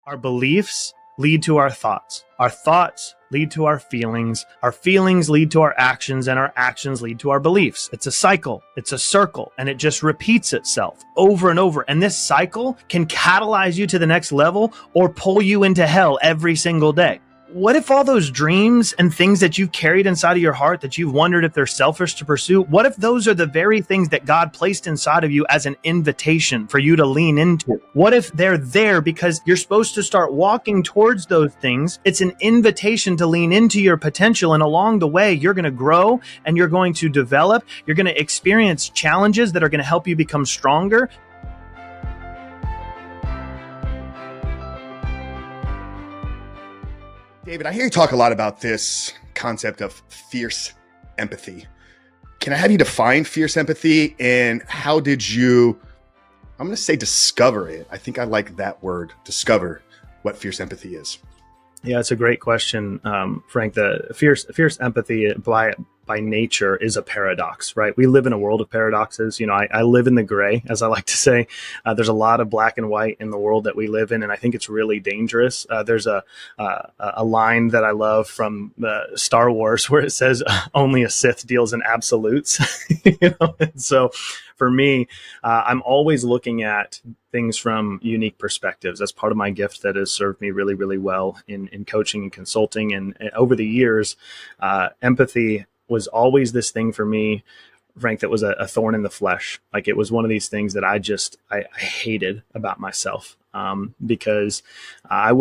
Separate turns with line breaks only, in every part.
Our beliefs lead to our thoughts. Our thoughts lead to our feelings. Our feelings lead to our actions, and our actions lead to our beliefs. It's a cycle. It's a circle, and it just repeats itself over and over. And this cycle can catalyze you to the next level or pull you into hell every single day. What if all those dreams and things that you've carried inside of your heart that you've wondered if they're selfish to pursue, what if those are the very things that God placed inside of you as an invitation for you to lean into? What if they're there because you're supposed to start walking towards those things? It's an invitation to lean into your potential, and along the way, you're going to grow and you're going to develop. You're going to experience challenges that are going to help you become stronger.
David, I hear you talk a lot about this concept of fierce empathy. Can I have you define fierce empathy, and how did you, I'm going to say discover it. I think I like that word, discover what fierce empathy is.
Yeah, it's a great question, Frank. The fierce empathy by nature is a paradox, right? We live in a world of paradoxes. I live in the gray, as I like to say. There's a lot of black and white in the world that we live in, and I think it's really dangerous. There's a line that I love from Star Wars where it says, "Only a Sith deals in absolutes." And so for me, I'm always looking at things from unique perspectives. That's part of my gift that has served me really, really well in coaching and consulting. And over the years, empathy was always this thing for me, Frank, that was a thorn in the flesh. Like, it was one of these things that I hated about myself, because I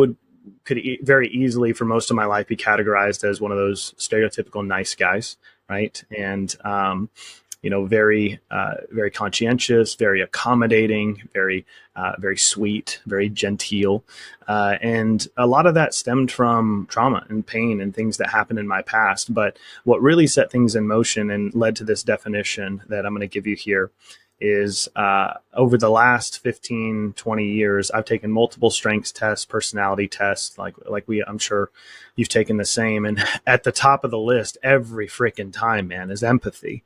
could very easily for most of my life be categorized as one of those stereotypical nice guys, right? And very conscientious, very accommodating, very sweet, very genteel. And a lot of that stemmed from trauma and pain and things that happened in my past. But what really set things in motion and led to this definition that I'm going to give you here is over the last 15, 20 years, I've taken multiple strengths tests, personality tests, I'm sure you've taken the same. And at the top of the list every freaking time, man, is empathy.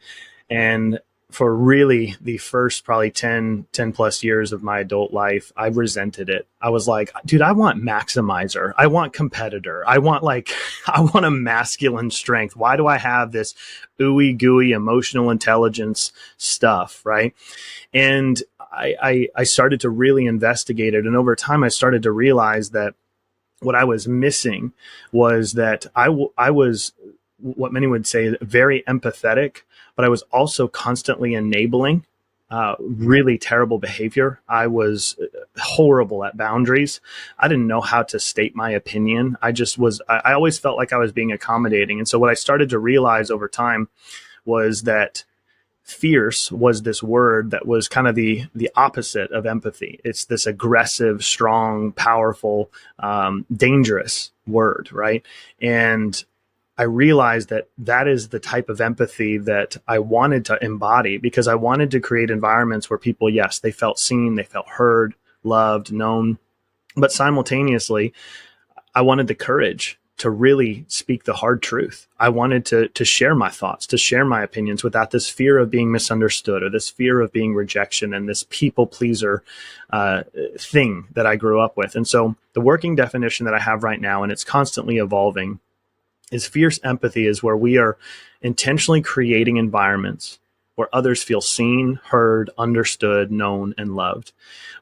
And for really the first probably 10 plus years of my adult life, I resented it. I was like, dude, I want maximizer. I want competitor. I want a masculine strength. Why do I have this ooey gooey emotional intelligence stuff? Right. And I started to really investigate it. And over time, I started to realize that what I was missing was that I was what many would say very empathetic, but I was also constantly enabling really terrible behavior. I was horrible at boundaries. I didn't know how to state my opinion. I always felt like I was being accommodating. And so what I started to realize over time was that fierce was this word that was kind of the opposite of empathy. It's this aggressive, strong, powerful, dangerous word, right? And I realized that is the type of empathy that I wanted to embody, because I wanted to create environments where people, yes, they felt seen, they felt heard, loved, known, but simultaneously, I wanted the courage to really speak the hard truth. I wanted to share my thoughts, to share my opinions without this fear of being misunderstood or this fear of being rejection and this people pleaser thing that I grew up with. And so the working definition that I have right now, and it's constantly evolving, is fierce empathy is where we are intentionally creating environments where others feel seen, heard, understood, known, and loved.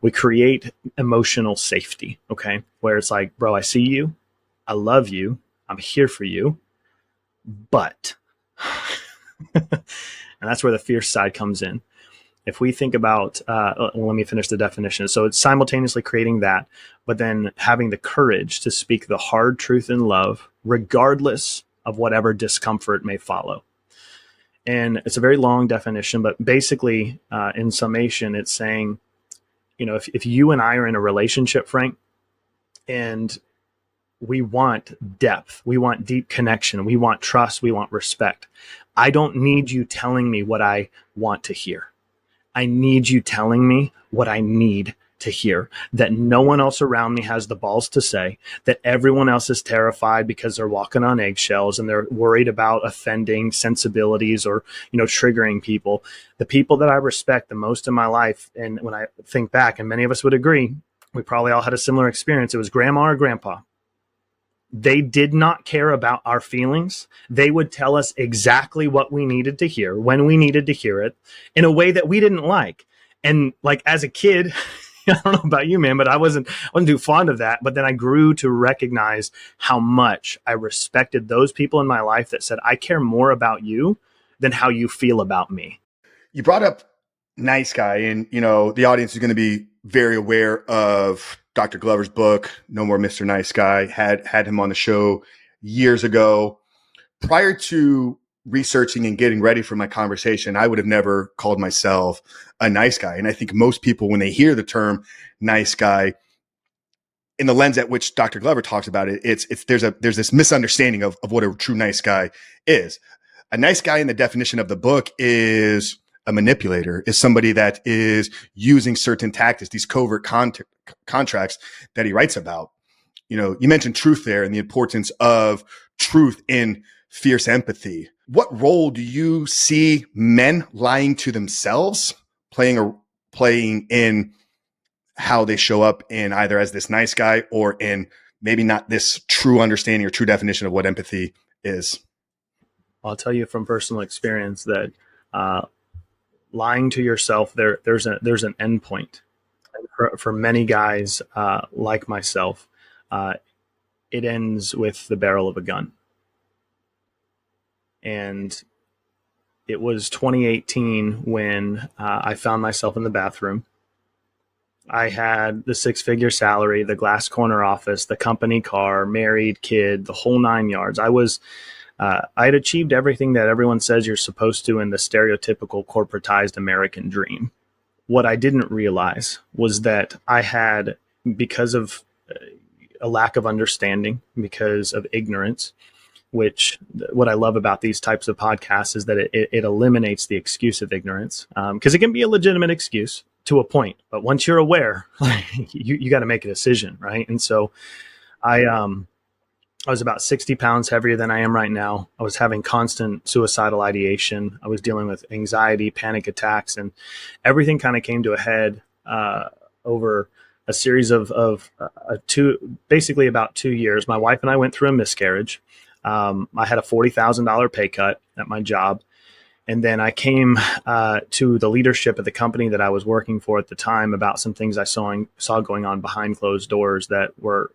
We create emotional safety, okay? Where it's like, bro, I see you. I love you. I'm here for you. But, and that's where the fierce side comes in. If we think about, let me finish the definition. So it's simultaneously creating that, but then having the courage to speak the hard truth in love, regardless of whatever discomfort may follow. And it's a very long definition, but basically, in summation, it's saying, if you and I are in a relationship, Frank, and we want depth, we want deep connection, we want trust, we want respect, I don't need you telling me what I want to hear. I need you telling me what I need to hear, that no one else around me has the balls to say, that everyone else is terrified because they're walking on eggshells and they're worried about offending sensibilities or, triggering people. The people that I respect the most in my life, and when I think back, and many of us would agree, We probably all had a similar experience. It was grandma or grandpa. They did not care about our feelings. They would tell us exactly what we needed to hear when we needed to hear it in a way that we didn't like. And like as a kid, I don't know about you, man, but I wasn't too fond of that. But then I grew to recognize how much I respected those people in my life that said, I care more about you than how you feel about me.
You brought up nice guy, and the audience is going to be very aware of Dr. Glover's book, No More Mr. Nice Guy. Had him on the show years ago. Prior to researching and getting ready for my conversation, I would have never called myself a nice guy. And I think most people, when they hear the term nice guy, in the lens at which Dr. Glover talks about it, there's this misunderstanding of what a true nice guy is. A nice guy in the definition of the book is a manipulator, is somebody that is using certain tactics, these covert contracts that he writes about. You mentioned truth there and the importance of truth in fierce empathy. What role do you see men lying to themselves playing in how they show up in either as this nice guy or in maybe not this true understanding or true definition of what empathy is?
I'll tell you from personal experience that lying to yourself, there's an end point. For many guys like myself, it ends with the barrel of a gun. And it was 2018 when I found myself in the bathroom. I had the 6-figure salary, the glass corner office, the company car, married, kid, the whole 9 yards. I had achieved everything that everyone says you're supposed to in the stereotypical corporatized American dream. What I didn't realize was that I had, because of a lack of understanding, because of ignorance, which what I love about these types of podcasts is that it eliminates the excuse of ignorance, because it can be a legitimate excuse to a point, but once you're aware, you got to make a decision, right? And so I was about 60 pounds heavier than I am right now. I was having constant suicidal ideation. I was dealing with anxiety, panic attacks, and everything kind of came to a head over a series of basically about 2 years. My wife and I went through a miscarriage. I had a $40,000 pay cut at my job. And then I came to the leadership of the company that I was working for at the time about some things I saw going on behind closed doors that were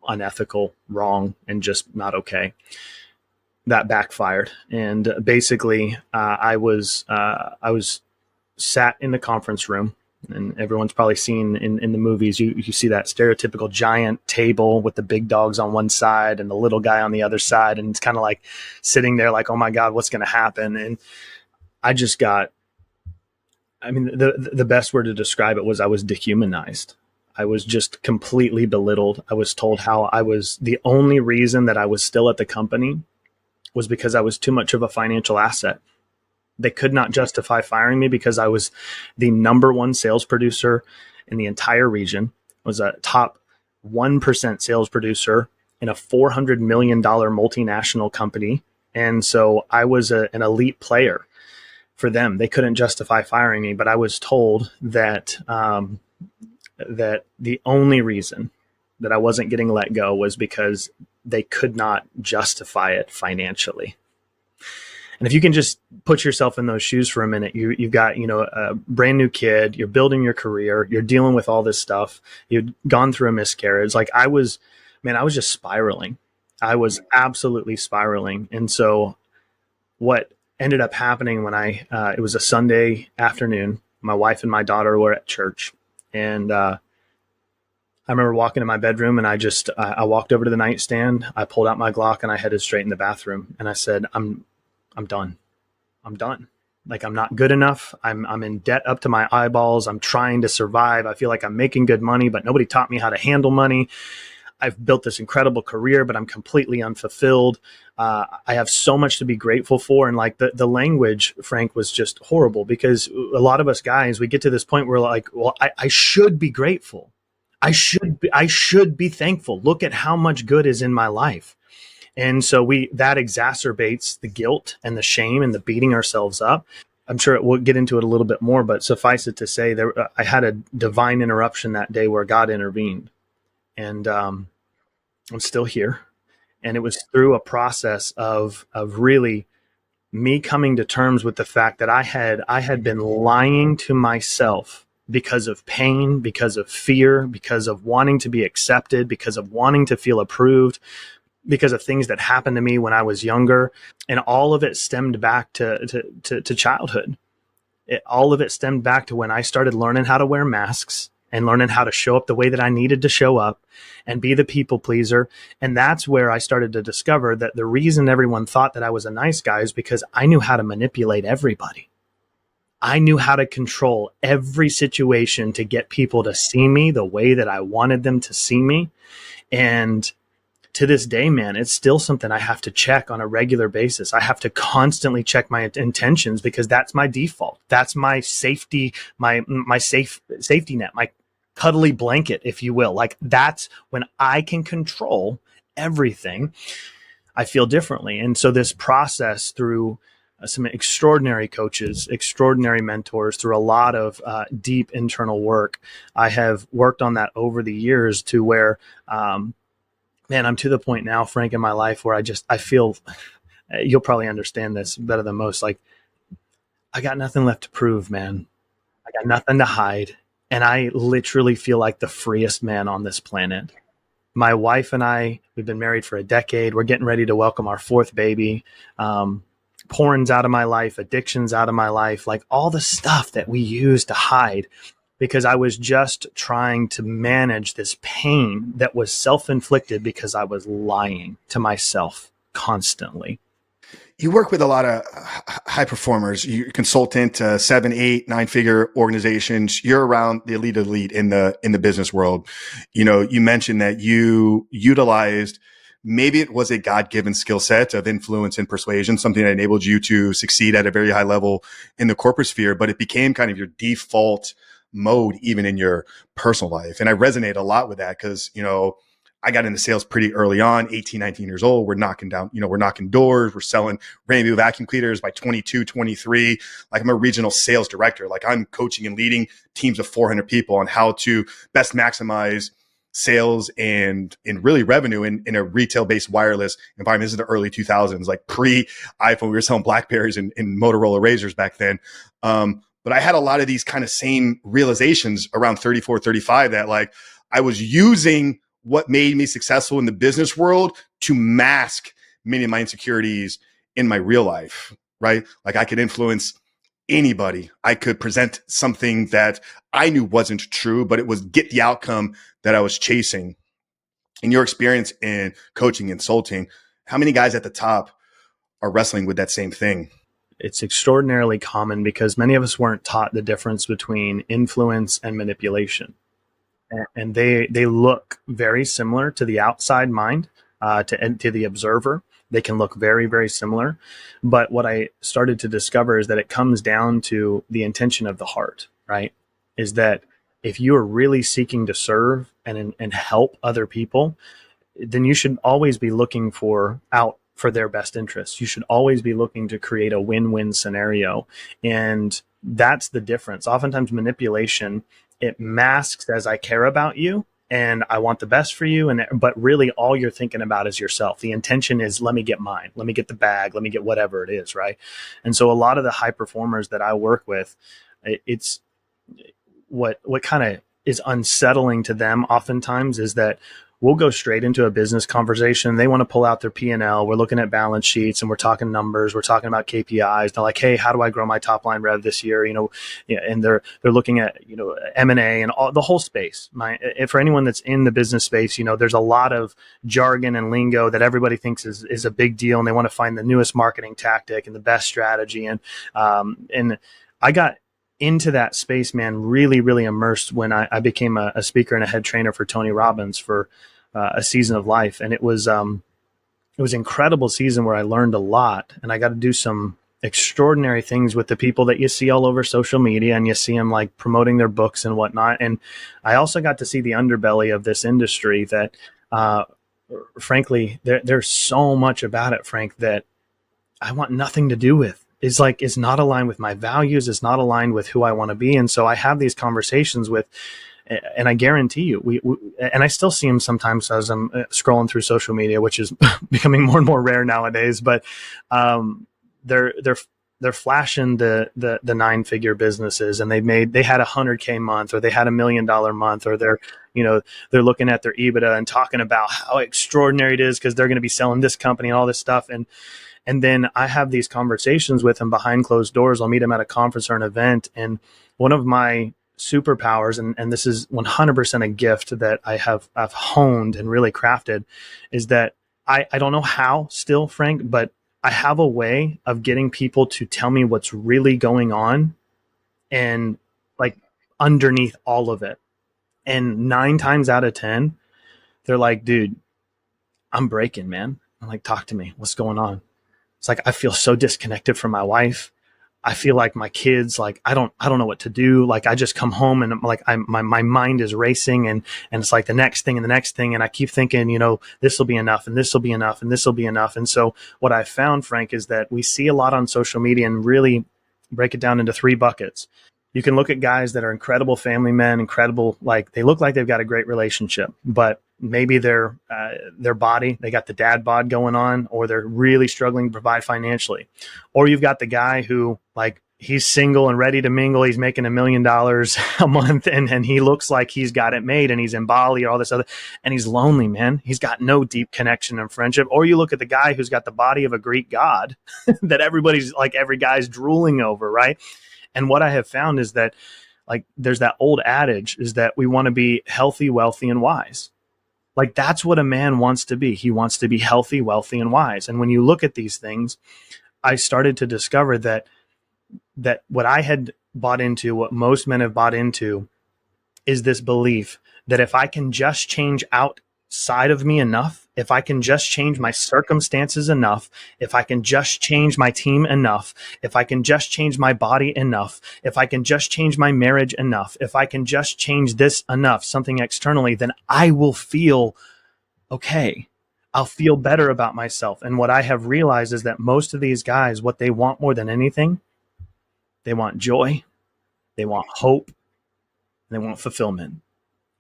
unethical, wrong, and just not okay. That backfired. And basically, I was sat in the conference room, and everyone's probably seen in the movies, you see that stereotypical giant table with the big dogs on one side and the little guy on the other side. And it's kind of like sitting there like, oh my God, what's going to happen? And I just the best word to describe it was I was dehumanized. I was just completely belittled. I was told how the only reason that I was still at the company was because I was too much of a financial asset. They could not justify firing me because I was the number one sales producer in the entire region. I was a top 1% sales producer in a $400 million multinational company. And so I was an elite player for them. They couldn't justify firing me, but I was told that that the only reason that I wasn't getting let go was because they could not justify it financially. And if you can just put yourself in those shoes for a minute, you've got, a brand new kid, you're building your career, you're dealing with all this stuff. You'd gone through a miscarriage. Like I was just spiraling. I was absolutely spiraling. And so what ended up happening when it was a Sunday afternoon, my wife and my daughter were at church, and I remember walking to my bedroom, and I walked over to the nightstand. I pulled out my Glock and I headed straight in the bathroom, and I said, I'm done. I'm done. Like, I'm not good enough. I'm in debt up to my eyeballs. I'm trying to survive. I feel like I'm making good money, but nobody taught me how to handle money. I've built this incredible career, but I'm completely unfulfilled. I have so much to be grateful for. And like the language, Frank, was just horrible, because a lot of us guys, we get to this point where like, well, I should be grateful. I should be thankful. Look at how much good is in my life. And so that exacerbates the guilt and the shame and the beating ourselves up. I'm sure we'll get into it a little bit more, but suffice it to say, I had a divine interruption that day where God intervened, and I'm still here. And it was through a process of really me coming to terms with the fact that I had been lying to myself because of pain, because of fear, because of wanting to be accepted, because of wanting to feel approved, because of things that happened to me when I was younger. And all of it stemmed back to childhood. All of it stemmed back to when I started learning how to wear masks and learning how to show up the way that I needed to show up and be the people pleaser. And that's where I started to discover that the reason everyone thought that I was a nice guy is because I knew how to manipulate everybody. I knew how to control every situation to get people to see me the way that I wanted them to see me. And to this day, man, it's still something I have to check on a regular basis. I have to constantly check my intentions because that's my default. That's my safety, my safety net, my cuddly blanket, if you will. Like, that's when I can control everything. I feel differently. And so this process through some extraordinary coaches, extraordinary mentors, through a lot of deep internal work, I have worked on that over the years to where, man, I'm to the point now, Frank, in my life where I feel, you'll probably understand this better than most. Like, I got nothing left to prove, man. I got nothing to hide. And I literally feel like the freest man on this planet. My wife and I, we've been married for a decade. We're getting ready to welcome our fourth baby. Porn's out of my life, addiction's out of my life, like all the stuff that we use to hide, because I was just trying to manage this pain that was self-inflicted because I was lying to myself constantly.
You work with a lot of high performers. You're a consultant to 7, 8, 9-figure organizations. You're around the elite in the business world. You know, you mentioned that you utilized, maybe it was a God-given skill set of influence and persuasion, something that enabled you to succeed at a very high level in the corporate sphere, but it became kind of your default mode even in your personal life. And I resonate a lot with that because, you know, I got into sales pretty early on, 18, 19 years old. We're knocking doors. We're selling brand new vacuum cleaners by 22, 23. Like, I'm a regional sales director. Like, I'm coaching and leading teams of 400 people on how to best maximize sales and really revenue in a retail-based wireless environment. This is the early 2000s, like pre-iPhone. We were selling BlackBerries and Motorola Razors back then. But I had a lot of these kind of same realizations around 34, 35 that, like, I was using what made me successful in the business world to mask many of my insecurities in my real life, right? Like, I could influence anybody. I could present something that I knew wasn't true, but it was get the outcome that I was chasing. In your experience in coaching and consulting, how many guys at the top are wrestling with that same thing?
It's extraordinarily common because many of us weren't taught the difference between influence and manipulation. And they look very similar to the outside mind, to the observer. They can look very, very similar. But what I started to discover is that it comes down to the intention of the heart, right? Is that if you are really seeking to serve and help other people, then you should always be looking for their best interests. You should always be looking to create a win-win scenario. And that's the difference. Oftentimes manipulation, it masks as I care about you and I want the best for you. But really all you're thinking about is yourself. The intention is, let me get mine. Let me get the bag. Let me get whatever it is. Right. And so a lot of the high performers that I work with, it's what kind of is unsettling to them oftentimes is that we'll go straight into a business conversation. They want to pull out their P&L. We're looking at balance sheets and we're talking numbers. We're talking about KPIs. They're like, hey, how do I grow my top line rev this year? And they're looking at, M&A and all the whole space. For anyone that's in the business space, there's a lot of jargon and lingo that everybody thinks is a big deal. And they want to find the newest marketing tactic and the best strategy. And I got into that space, man, really, really immersed when I became a speaker and a head trainer for Tony Robbins for a season of life. And it was an incredible season where I learned a lot, and I got to do some extraordinary things with the people that you see all over social media, and you see them like promoting their books and whatnot. And I also got to see the underbelly of this industry that, frankly, there's so much about it, Frank, that I want nothing to do with. is not aligned with my values, is not aligned with who I want to be. And so I have these conversations with, and I guarantee you, and I still see them sometimes as I'm scrolling through social media, which is becoming more and more rare nowadays. But they're flashing the 9-figure businesses, and they had $100K month, or they had $1 million month, or they're looking at their EBITDA and talking about how extraordinary it is because they're going to be selling this company and all this stuff. And then I have these conversations with them behind closed doors. I'll meet them at a conference or an event. And one of my superpowers, and this is 100% a gift that I've honed and really crafted, is that I don't know how still, Frank, but I have a way of getting people to tell me what's really going on and like underneath all of it. And 9 times out of 10, they're like, dude, I'm breaking, man. I'm like, talk to me. What's going on? It's like, I feel so disconnected from my wife. I feel like my kids, like, I don't know what to do. Like, I just come home and I'm like, my mind is racing, and it's like the next thing and the next thing. And I keep thinking, this will be enough, and this will be enough, and this will be enough. And so what I found, Frank, is that we see a lot on social media, and really break it down into 3 buckets. You can look at guys that are incredible family men, incredible, like they look like they've got a great relationship, but maybe their body, they got the dad bod going on, or they're really struggling to provide financially. Or you've got the guy who, like, he's single and ready to mingle. He's making $1 million a month, and he looks like he's got it made, and he's in Bali or all this other, and he's lonely, man. He's got no deep connection and friendship. Or you look at the guy who's got the body of a Greek god that everybody's like, every guy's drooling over, right? And what I have found is that, like, there's that old adage is that we want to be healthy, wealthy, and wise. Like, that's what a man wants to be. He wants to be healthy, wealthy, and wise. And when you look at these things, I started to discover that what I had bought into, what most men have bought into, is this belief that if I can just change outside of me enough, if I can just change my circumstances enough, if I can just change my team enough, if I can just change my body enough, if I can just change my marriage enough, if I can just change this enough, something externally, then I will feel okay. I'll feel better about myself. And what I have realized is that most of these guys, what they want more than anything, they want joy, they want hope, they want fulfillment.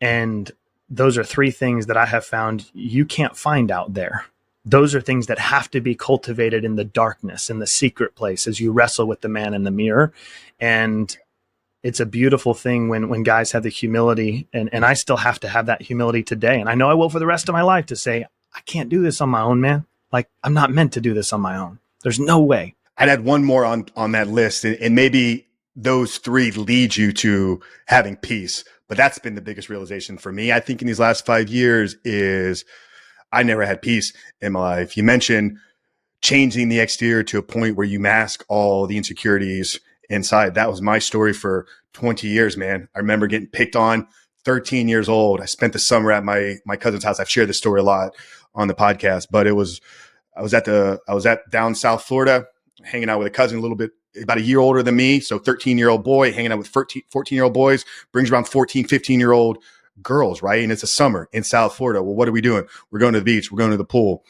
And those are 3 things that I have found you can't find out there. Those are things that have to be cultivated in the darkness, in the secret place, as you wrestle with the man in the mirror. And it's a beautiful thing when guys have the humility, and I still have to have that humility today. And I know I will for the rest of my life, to say, I can't do this on my own, man. Like, I'm not meant to do this on my own. There's no way.
I'd add one more on that list, and maybe those 3 lead you to having peace. But that's been the biggest realization for me, I think, in these last 5 years, is I never had peace in my life. You mentioned changing the exterior to a point where you mask all the insecurities inside. That was my story for 20 years, man. I remember getting picked on, 13 years old. I spent the summer at my cousin's house. I've shared this story a lot on the podcast, but I was at down South Florida, hanging out with a cousin a little bit, about a year older than me. So 13-year-old boy hanging out with 14-year-old boys, brings around 14, 15-year-old girls, right? And it's a summer in South Florida. Well, what are we doing? We're going to the beach. We're going to the pool.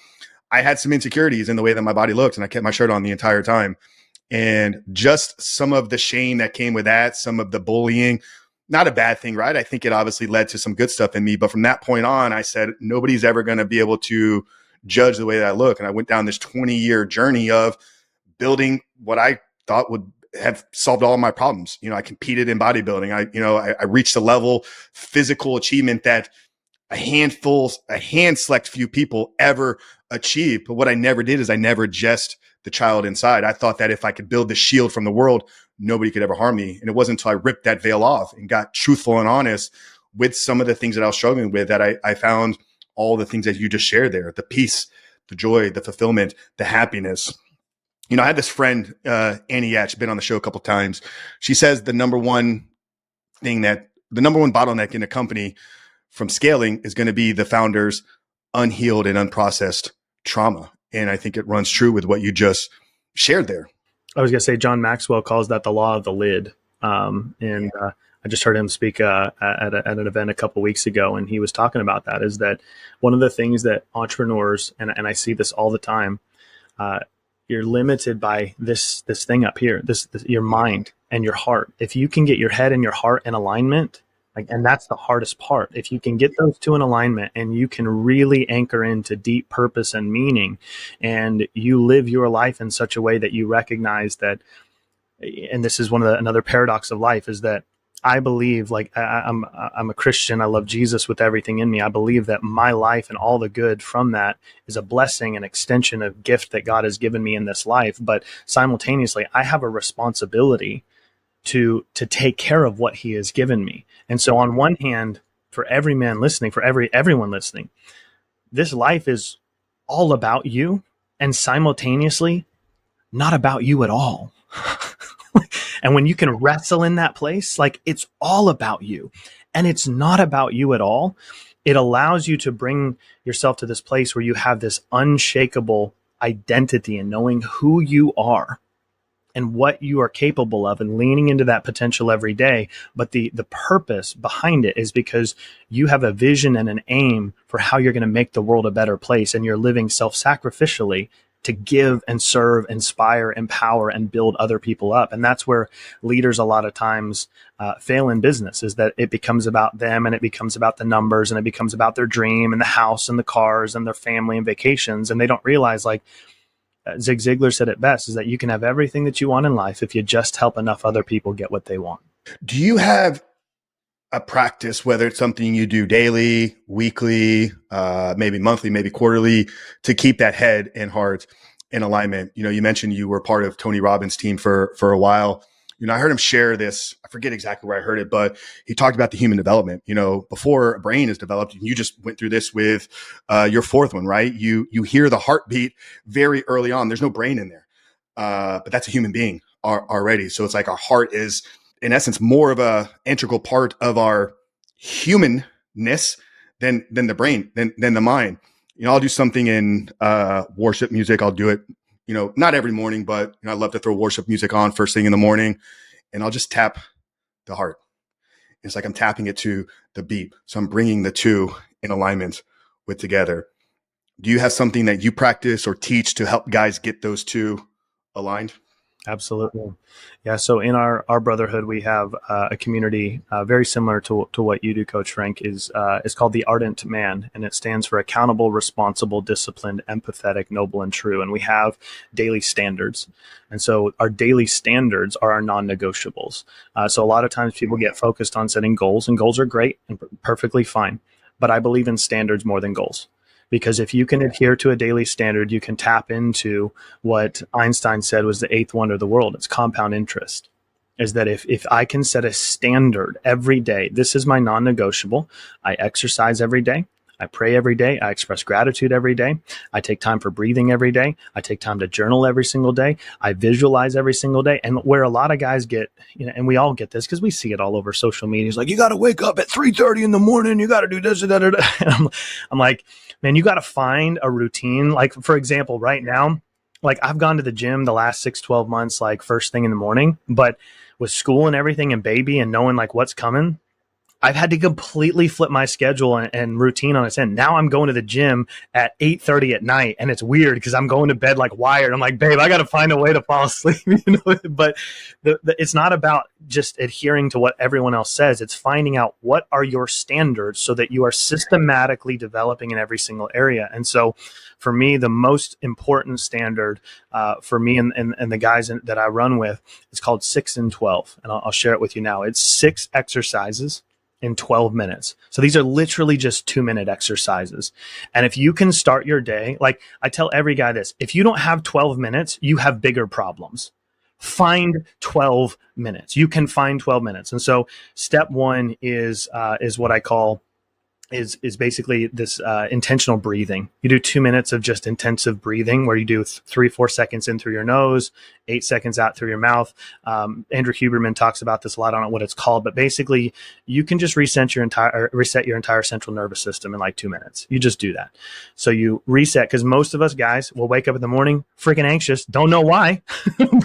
I had some insecurities in the way that my body looked, and I kept my shirt on the entire time. And just some of the shame that came with that, some of the bullying, not a bad thing, right? I think it obviously led to some good stuff in me. But from that point on, I said, nobody's ever going to be able to judge the way that I look. And I went down this 20-year journey of building what I thought would have solved all of my problems. I competed in bodybuilding. I reached a level physical achievement that a hand select few people ever achieve. But what I never did is I never just the child inside. I thought that if I could build the shield from the world, nobody could ever harm me. And it wasn't until I ripped that veil off and got truthful and honest with some of the things that I was struggling with that I found all the things that you just shared there: the peace, the joy, the fulfillment, the happiness. I had this friend, Annie Yatch, been on the show a couple of times. She says the number one bottleneck in a company from scaling is going to be the founder's unhealed and unprocessed trauma. And I think it runs true with what you just shared there.
I was going to say, John Maxwell calls that the law of the lid. I just heard him speak at an event a couple of weeks ago, and he was talking about that, is that one of the things that entrepreneurs, and I see this all the time, you're limited by this thing up here, this your mind and your heart. If you can get your head and your heart in alignment, like, and that's the hardest part. If you can get those two in alignment and you can really anchor into deep purpose and meaning, and you live your life in such a way that you recognize that, and this is another paradox of life, is that I believe, like, I'm a Christian. I love Jesus with everything in me. I believe that my life and all the good from that is a blessing, an extension of gift that God has given me in this life. But simultaneously, I have a responsibility to take care of what He has given me. And so, on one hand, for every man listening, for everyone listening, this life is all about you, and simultaneously not about you at all. And when you can wrestle in that place, like, it's all about you and it's not about you at all, it allows you to bring yourself to this place where you have this unshakable identity and knowing who you are and what you are capable of, and leaning into that potential every day. But the purpose behind it is because you have a vision and an aim for how you're going to make the world a better place, and you're living self-sacrificially to give and serve, inspire, empower, and build other people up. And that's where leaders a lot of times fail in business, is that it becomes about them, and it becomes about the numbers, and it becomes about their dream and the house and the cars and their family and vacations. And they don't realize, like, Zig Ziglar said it best, is that you can have everything that you want in life if you just help enough other people get what they want.
Do you have a practice, whether it's something you do daily, weekly, maybe monthly, maybe quarterly, to keep that head and heart in alignment? You know, you mentioned you were part of Tony Robbins' team for a while. You know, I heard him share this. I forget exactly where I heard it, but he talked about the human development. You know, before a brain is developed, and you just went through this with your fourth one, right? You hear the heartbeat very early on. There's no brain in there, but that's a human being already. So it's like our heart is, in essence, more of a integral part of our humanness than the brain, than the mind. You know, I'll do something in worship music. I'll do it, you know, not every morning, but, you know, I love to throw worship music on first thing in the morning, and I'll just tap the heart. It's like I'm tapping it to the beat. So I'm bringing the two in alignment with together. Do you have something that you practice or teach to help guys get those two aligned?
Absolutely. Yeah. So in our brotherhood, we have a community very similar to what you do, Coach Frank. Is it's called the Ardent Man, and it stands for accountable, responsible, disciplined, empathetic, noble, and true. And we have daily standards. And so our daily standards are our non-negotiables. So a lot of times people get focused on setting goals, and goals are great and perfectly fine. But I believe in standards more than goals. Because if you can adhere to a daily standard, you can tap into what Einstein said was the eighth wonder of the world. It's compound interest. Is that if I can set a standard every day, this is my non-negotiable. I exercise every day. I pray every day. I express gratitude every day. I take time for breathing every day. I take time to journal every single day. I visualize every single day. And where a lot of guys get, you know, and we all get this because we see it all over social media. It's like, you got to wake up at 3:30 in the morning. You got to do this. Da, da, da. And I'm like, man, you got to find a routine. Like, for example, right now, like, I've gone to the gym the last 6-12 months, like first thing in the morning, but with school and everything and baby and knowing like what's coming, I've had to completely flip my schedule and routine on its end. Now I'm going to the gym at 8:30 at night, and it's weird because I'm going to bed like wired. I'm like, babe, I got to find a way to fall asleep, you know. But it's not about just adhering to what everyone else says. It's finding out what are your standards so that you are systematically developing in every single area. And so, for me, the most important standard for me and the guys that I run with is called 6 and 12, and I'll share it with you now. It's 6 exercises in 12 minutes. So these are literally just 2-minute exercises. And if you can start your day, like I tell every guy this, if you don't have 12 minutes, you have bigger problems. Find 12 minutes. You can find 12 minutes. And so step 1 is what I call is basically this intentional breathing. You do 2 minutes of just intensive breathing where you do 3-4 seconds in through your nose, 8 seconds out through your mouth. Andrew Huberman talks about this a lot. I don't know what it's called, but basically you can just reset your entire central nervous system in like 2 minutes. You just do that. So you reset, because most of us guys will wake up in the morning freaking anxious, don't know why,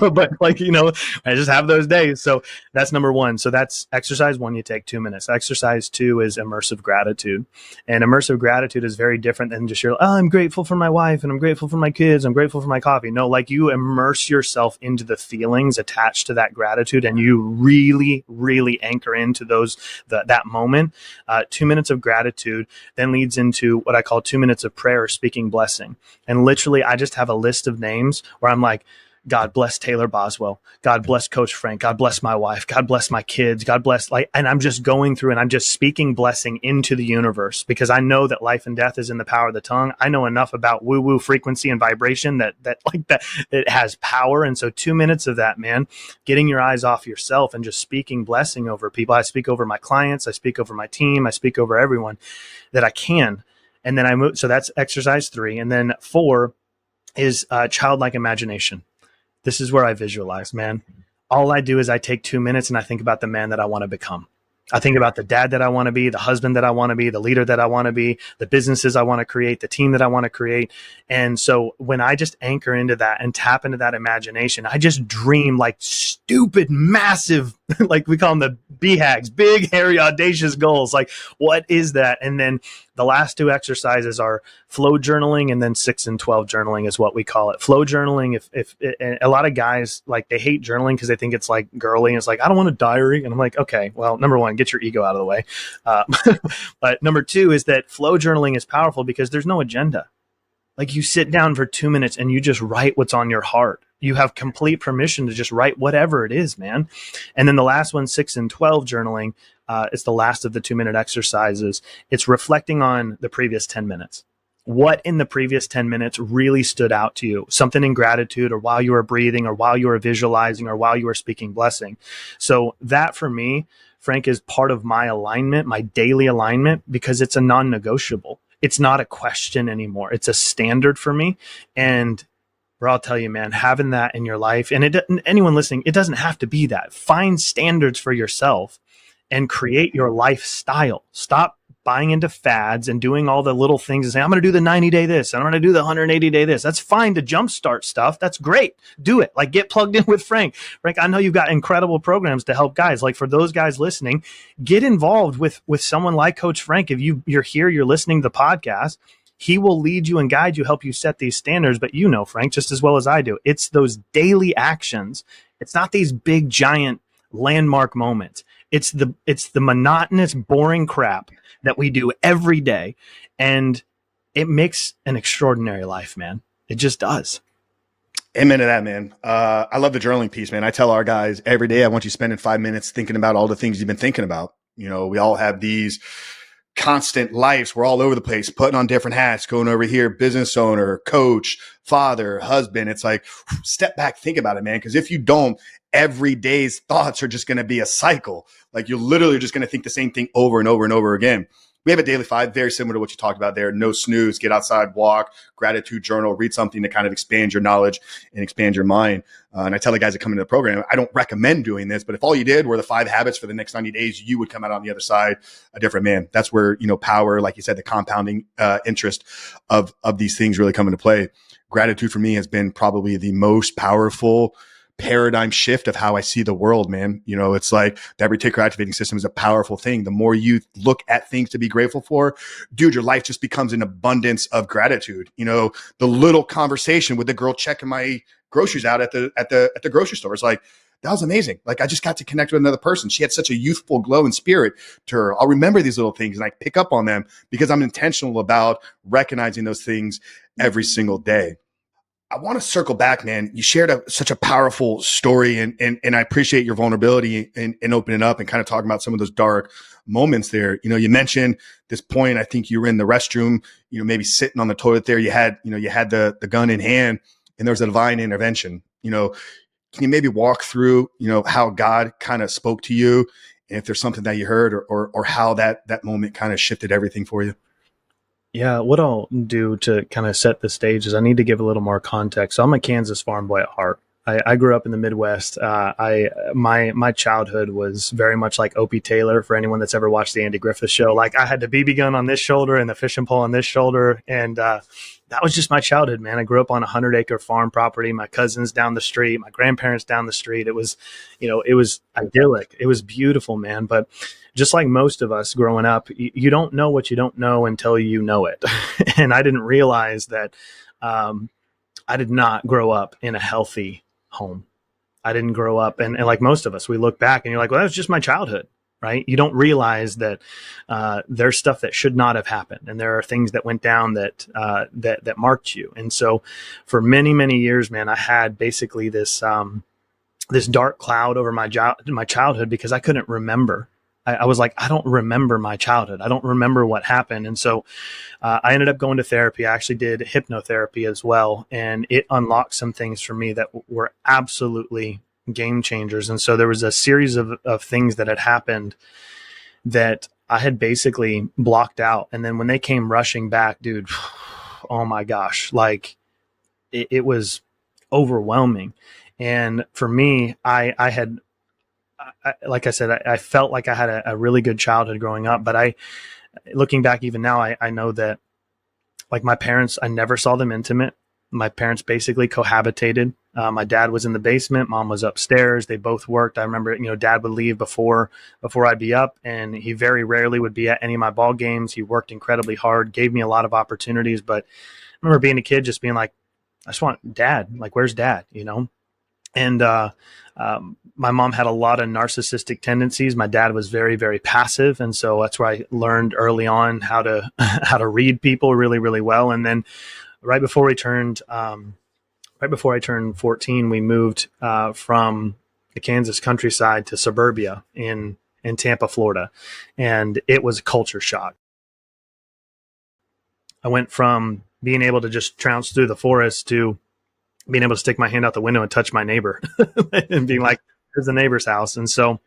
but like, you know, I just have those days. So that's number 1. So that's exercise 1. You take 2 minutes. Exercise 2 is immersive gratitude. gratitude. And immersive gratitude is very different than just I'm grateful for my wife and I'm grateful for my kids. I'm grateful for my coffee. No, like you immerse yourself into the feelings attached to that gratitude and you really, really anchor into that moment. 2 minutes of gratitude then leads into what I call 2 minutes of prayer or speaking blessing. And literally, I just have a list of names where I'm like, God bless Taylor Boswell. God bless Coach Frank. God bless my wife. God bless my kids. God bless, and I'm just going through and I'm just speaking blessing into the universe because I know that life and death is in the power of the tongue. I know enough about woo-woo frequency and vibration that it has power. And so 2 minutes of that, man, getting your eyes off yourself and just speaking blessing over people. I speak over my clients. I speak over my team. I speak over everyone that I can. And then I move. So that's exercise 3. And then 4 is childlike imagination. This is where I visualize, man. All I do is I take 2 minutes and I think about the man that I want to become. I think about the dad that I want to be, the husband that I want to be, the leader that I want to be, the businesses I want to create, the team that I want to create. And so when I just anchor into that and tap into that imagination, I just dream like stupid, massive, like we call them the BHAGs, big, hairy, audacious goals. Like, what is that? And then the last 2 exercises are flow journaling, and then 6 and 12 journaling is what we call it. Flow journaling, if a lot of guys, like, they hate journaling because they think it's like girly. And it's like, I don't want a diary. And I'm like, okay, well, number 1, get your ego out of the way. But number 2 is that flow journaling is powerful because there's no agenda. Like, you sit down for 2 minutes and you just write what's on your heart. You have complete permission to just write whatever it is, man. And then the last one, 6 and 12 journaling, it's the last of the 2-minute exercises. It's reflecting on the previous 10 minutes. What in the previous 10 minutes really stood out to you? Something in gratitude, or while you were breathing, or while you were visualizing, or while you were speaking blessing. So that, for me, Frank, is part of my alignment, my daily alignment, because it's a non-negotiable. It's not a question anymore. It's a standard for me. And bro, I'll tell you, man, having that in your life, and anyone listening, it doesn't have to be that. Find standards for yourself and create your lifestyle. Stop buying into fads and doing all the little things and saying, I'm going to do the 90-day this, and I'm going to do the 180-day this. That's fine to jumpstart stuff. That's great. Do it. Like, get plugged in with Frank. Frank, I know you've got incredible programs to help guys. Like, for those guys listening, get involved with someone like Coach Frank. If you're here, you're listening to the podcast, he will lead you and guide you, help you set these standards. But you know, Frank, just as well as I do, it's those daily actions. It's not these big, giant landmark moments. It's the monotonous, boring crap that we do every day. And it makes an extraordinary life, man. It just does.
Amen to that, man. I love the journaling piece, man. I tell our guys every day, I want you spending 5 minutes thinking about all the things you've been thinking about. You know, we all have these constant lives. We're all over the place, putting on different hats, going over here, business owner, coach, father, husband. It's like, step back, think about it, man. Because if you don't, every day's thoughts are just going to be a cycle. Like, you're literally just going to think the same thing over and over and over again. We have a daily 5, very similar to what you talked about there. No snooze, get outside, walk, gratitude journal, read something to kind of expand your knowledge and expand your mind. And I tell the guys that come into the program, I don't recommend doing this, but if all you did were the 5 habits for the next 90 days, you would come out on the other side a different man. That's where, you know, power, like you said, the compounding interest of these things really come into play. Gratitude for me has been probably the most powerful paradigm shift of how I see the world, man. You know, it's like that reticular activating system is a powerful thing. The more you look at things to be grateful for, dude, your life just becomes an abundance of gratitude. You know, the little conversation with the girl checking my groceries out at the grocery store. It's like, that was amazing. Like, I just got to connect with another person. She had such a youthful glow and spirit to her. I'll remember these little things and I pick up on them because I'm intentional about recognizing those things every single day. I want to circle back, man. You shared such a powerful story, and I appreciate your vulnerability and opening up and kind of talking about some of those dark moments there. You know, you mentioned this point. I think you were in the restroom, you know, maybe sitting on the toilet there. You had the gun in hand, and there was a divine intervention. You know, can you maybe walk through, you know, how God kind of spoke to you, and if there's something that you heard, or how that moment kind of shifted everything for you?
Yeah, what I'll do to kind of set the stage is I need to give a little more context. So I'm a Kansas farm boy at heart. I grew up in the Midwest. My childhood was very much like Opie Taylor. For anyone that's ever watched the Andy Griffith Show, like I had the BB gun on this shoulder and the fishing pole on this shoulder, and that was just my childhood, man. I grew up on a 100-acre farm property. My cousins down the street, my grandparents down the street. It was, it was idyllic. It was beautiful, man. But just like most of us growing up, you don't know what you don't know until you know it, and I didn't realize that. I did not grow up in a healthy home. I didn't grow up, and like most of us, we look back and you're like, well, that was just my childhood, right? You don't realize that there's stuff that should not have happened, and there are things that went down that marked you. And so, for many many years, man, I had basically this dark cloud over my childhood because I couldn't remember. I was like, I don't remember my childhood. I don't remember what happened. And so I ended up going to therapy. I actually did hypnotherapy as well. And it unlocked some things for me that were absolutely game changers. And so there was a series of things that had happened that I had basically blocked out. And then when they came rushing back, dude, oh my gosh, like it was overwhelming. And for me, like I said, I felt like I had a really good childhood growing up, but looking back even now, I know that like my parents, I never saw them intimate. My parents basically cohabitated. My dad was in the basement. Mom was upstairs. They both worked. I remember, dad would leave before I'd be up, and he very rarely would be at any of my ball games. He worked incredibly hard, gave me a lot of opportunities, but I remember being a kid, just being like, I just want dad. Like, where's dad? And my mom had a lot of narcissistic tendencies. My dad was very, very passive, and so that's where I learned early on how to how to read people really, really well. And then right before I turned 14, we moved from the Kansas countryside to suburbia in Tampa, Florida, and it was a culture shock. I went from being able to just trounce through the forest to being able to stick my hand out the window and touch my neighbor and being like, there's the neighbor's house. And so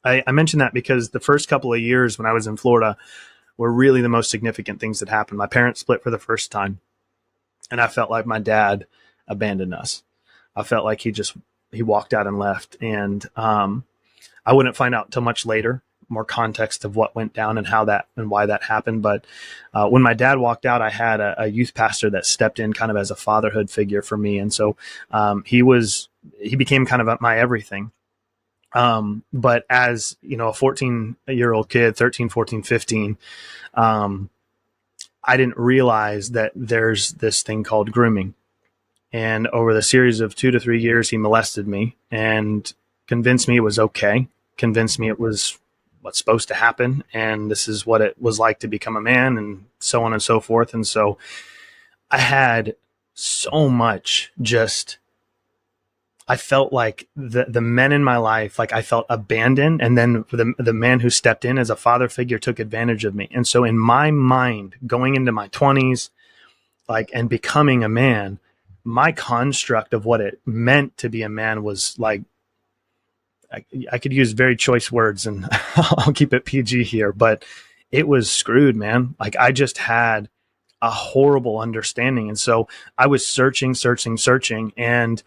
I mentioned that because the first couple of years when I was in Florida were really the most significant things that happened. My parents split for the first time, and I felt like my dad abandoned us. I felt like he walked out and left. And I wouldn't find out till much later, more context of what went down and how that and why that happened. But when my dad walked out, I had a youth pastor that stepped in kind of as a fatherhood figure for me. And so he became kind of my everything. But as a 14-year-old kid, 13, 14, 15, I didn't realize that there's this thing called grooming. And over the series of 2 to 3 years, he molested me and convinced me it was okay, convinced me it was what's supposed to happen, and this is what it was like to become a man, and so on and so forth. And so I had so much I felt like the men in my life, like I felt abandoned, and then the man who stepped in as a father figure took advantage of me. And so in my mind, going into my 20s, like, and becoming a man, my construct of what it meant to be a man was like, I could use very choice words, and I'll keep it PG here, but it was screwed, man. Like I just had a horrible understanding. And so I was searching. And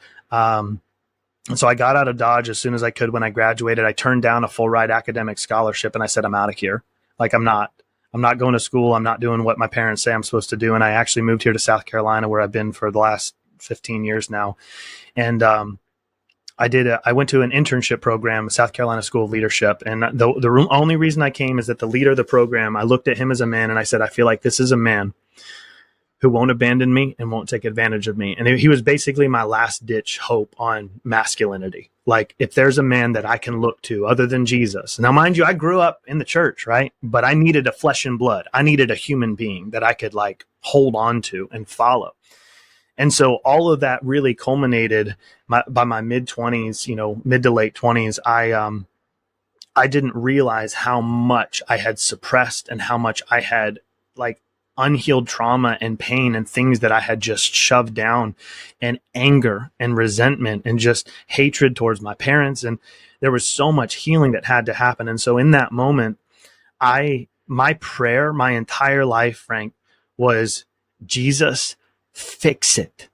so I got out of Dodge as soon as I could. When I graduated, I turned down a full ride academic scholarship, and I said, I'm out of here. Like I'm not going to school. I'm not doing what my parents say I'm supposed to do. And I actually moved here to South Carolina, where I've been for the last 15 years now. And, I went to an internship program, South Carolina School of Leadership. And the only reason I came is that the leader of the program, I looked at him as a man and I said, I feel like this is a man who won't abandon me and won't take advantage of me. And he was basically my last ditch hope on masculinity. Like if there's a man that I can look to other than Jesus. Now, mind you, I grew up in the church, right? But I needed a flesh and blood. I needed a human being that I could like hold on to and follow. And so all of that really culminated by my mid-20s, mid to late 20s. I didn't realize how much I had suppressed and how much I had like unhealed trauma and pain and things that I had just shoved down, and anger and resentment and just hatred towards my parents. And there was so much healing that had to happen. And so in that moment, my prayer, my entire life, Frank, was, Jesus, fix it.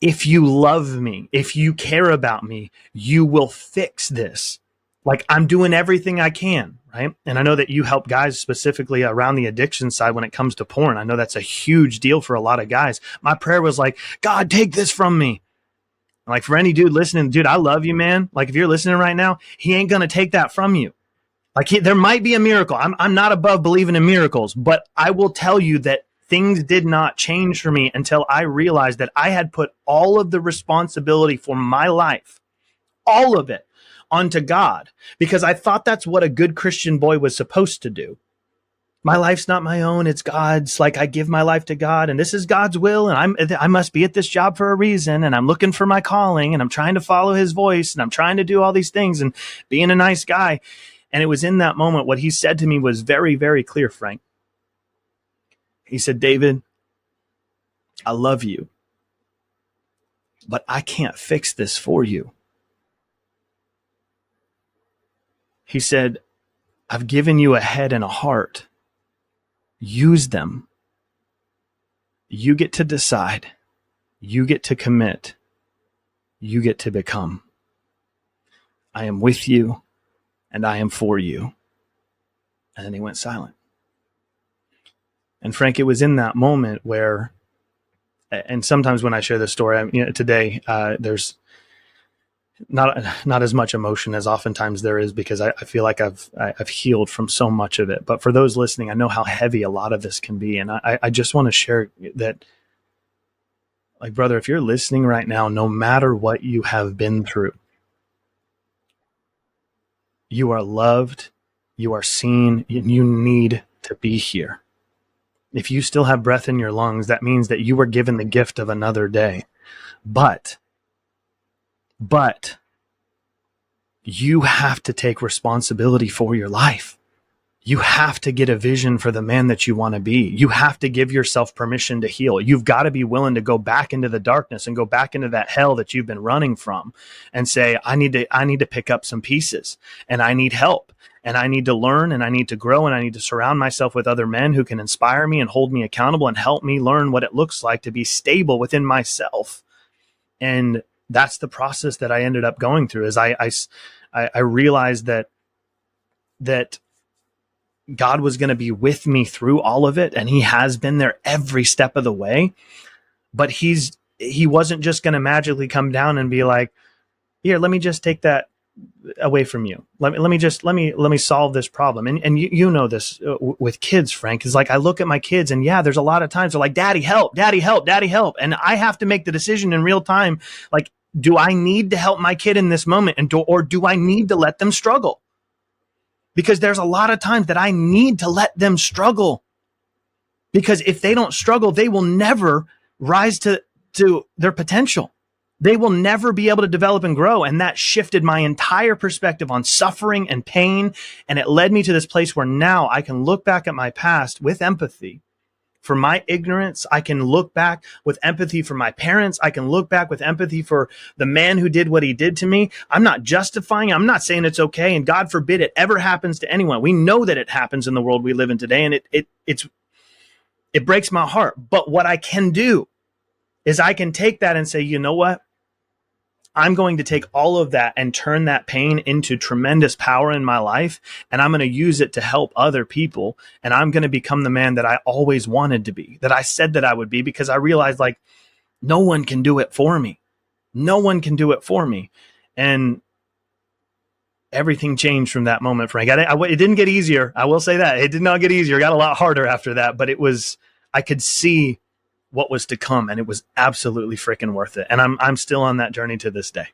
if you love me, if you care about me, you will fix this. Like, I'm doing everything I can, right? And I know that you help guys specifically around the addiction side when it comes to porn. I know that's a huge deal for a lot of guys. My prayer was like, God, take this from me. Like, for any dude listening, dude, I love you, man. Like, if you're listening right now, he ain't going to take that from you. Like, there might be a miracle. I'm not above believing in miracles, but I will tell you that things did not change for me until I realized that I had put all of the responsibility for my life, all of it, onto God, because I thought that's what a good Christian boy was supposed to do. My life's not my own, it's God's. Like, I give my life to God, and this is God's will, and I must be at this job for a reason, and I'm looking for my calling, and I'm trying to follow his voice, and I'm trying to do all these things and being a nice guy. And it was in that moment what he said to me was very, very clear, Frank. He said, David, I love you, but I can't fix this for you. He said, I've given you a head and a heart. Use them. You get to decide. You get to commit. You get to become. I am with you and I am for you. And then he went silent. And Frank, it was in that moment where, and sometimes when I share this story, today there's not as much emotion as oftentimes there is, because I feel like I've healed from so much of it. But for those listening, I know how heavy a lot of this can be. And I just want to share that, like, brother, if you're listening right now, no matter what you have been through, you are loved, you are seen, and you need to be here. If you still have breath in your lungs, that means that you were given the gift of another day. But you have to take responsibility for your life. You have to get a vision for the man that you want to be. You have to give yourself permission to heal. You've got to be willing to go back into the darkness and go back into that hell that you've been running from and say, I need to pick up some pieces, and I need help, and I need to learn, and I need to grow, and I need to surround myself with other men who can inspire me and hold me accountable and help me learn what it looks like to be stable within myself. And that's the process that I ended up going through. Is I realized that God was going to be with me through all of it, and he has been there every step of the way. But he wasn't just going to magically come down and be like, here, let me just take that away from you. Let me solve this problem. And you know this with kids, Frank, is like, I look at my kids, and yeah, there's a lot of times they're like, daddy help, daddy help, daddy help. And I have to make the decision in real time. Like, do I need to help my kid in this moment? Or do I need to let them struggle? Because there's a lot of times that I need to let them struggle, because if they don't struggle, they will never rise to their potential. They will never be able to develop and grow. And that shifted my entire perspective on suffering and pain. And it led me to this place where now I can look back at my past with empathy for my ignorance. I can look back with empathy for my parents. I can look back with empathy for the man who did what he did to me. I'm not justifying. I'm not saying it's okay. And God forbid it ever happens to anyone. We know that it happens in the world we live in today. And it breaks my heart. But what I can do is I can take that and say, you know what? I'm going to take all of that and turn that pain into tremendous power in my life. And I'm going to use it to help other people. And I'm going to become the man that I always wanted to be, that I said that I would be, because I realized, like, no one can do it for me. No one can do it for me. And everything changed from that moment, Frank. It didn't get easier. I will say that. It did not get easier. It got a lot harder after that. But I could see what was to come, and it was absolutely freaking worth it. And I'm still on that journey to this day.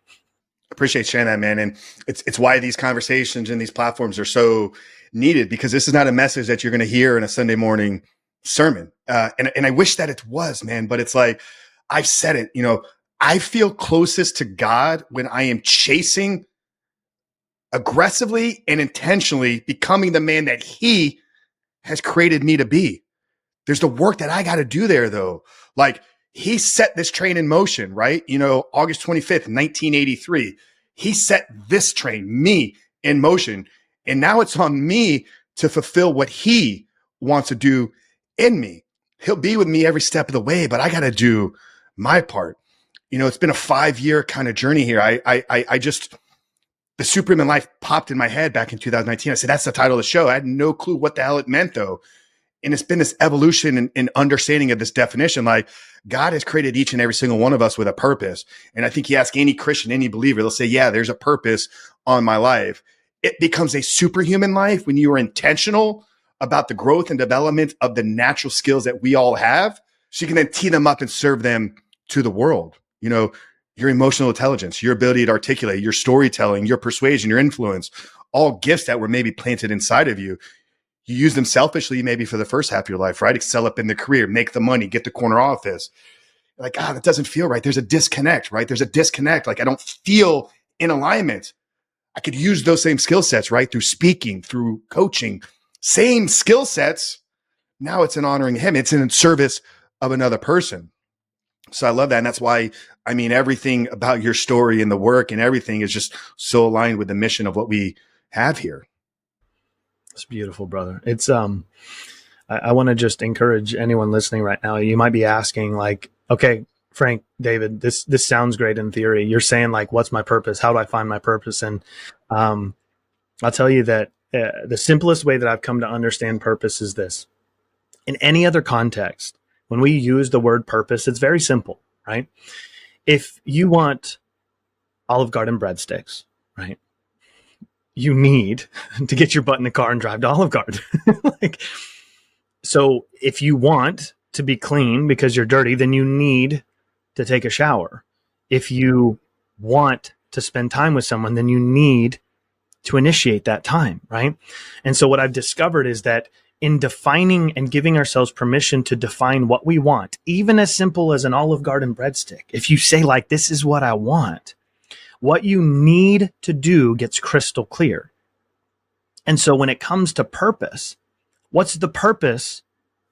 Appreciate sharing that, man. And it's why these conversations and these platforms are so needed, because this is not a message that you're going to hear in a Sunday morning sermon. And I wish that it was, man, but it's like, I've said it, I feel closest to God when I am chasing aggressively and intentionally becoming the man that he has created me to be. There's the work that I got to do there, though. Like, he set this train in motion, right? August 25th, 1983. He set this train, me, in motion. And now it's on me to fulfill what he wants to do in me. He'll be with me every step of the way, but I got to do my part. It's been a 5-year kind of journey here. I just, the superhuman life popped in my head back in 2019. I said, that's the title of the show. I had no clue what the hell it meant though. And it's been this evolution and understanding of this definition. Like, God has created each and every single one of us with a purpose. And I think you ask any Christian, any believer, they'll say, yeah, there's a purpose on my life. It becomes a superhuman life when you are intentional about the growth and development of the natural skills that we all have. So you can then tee them up and serve them to the world. Your emotional intelligence, your ability to articulate, your storytelling, your persuasion, your influence, all gifts that were maybe planted inside of you. You use them selfishly, maybe for the first half of your life, right? Excel up in the career, make the money, get the corner office. Like, that doesn't feel right. There's a disconnect, right? There's a disconnect. Like, I don't feel in alignment. I could use those same skill sets, right? Through speaking, through coaching, same skill sets. Now it's in honoring him. It's in service of another person. So I love that. And that's why, everything about your story and the work and everything is just so aligned with the mission of what we have here.
It's beautiful, brother. It's I want to just encourage anyone listening right now. You might be asking, like, okay, Frank, David, this sounds great in theory. You're saying, like, what's my purpose? How do I find my purpose? And I'll tell you that the simplest way that I've come to understand purpose is this. In any other context, when we use the word purpose, it's very simple, right? If you want Olive Garden breadsticks, right, you need to get your butt in the car and drive to Olive Garden. So if you want to be clean because you're dirty, then you need to take a shower. If you want to spend time with someone, then you need to initiate that time, right? And so what I've discovered is that in defining and giving ourselves permission to define what we want, even as simple as an Olive Garden breadstick, if you say, like, this is what I want, what you need to do gets crystal clear. And so when it comes to purpose, what's the purpose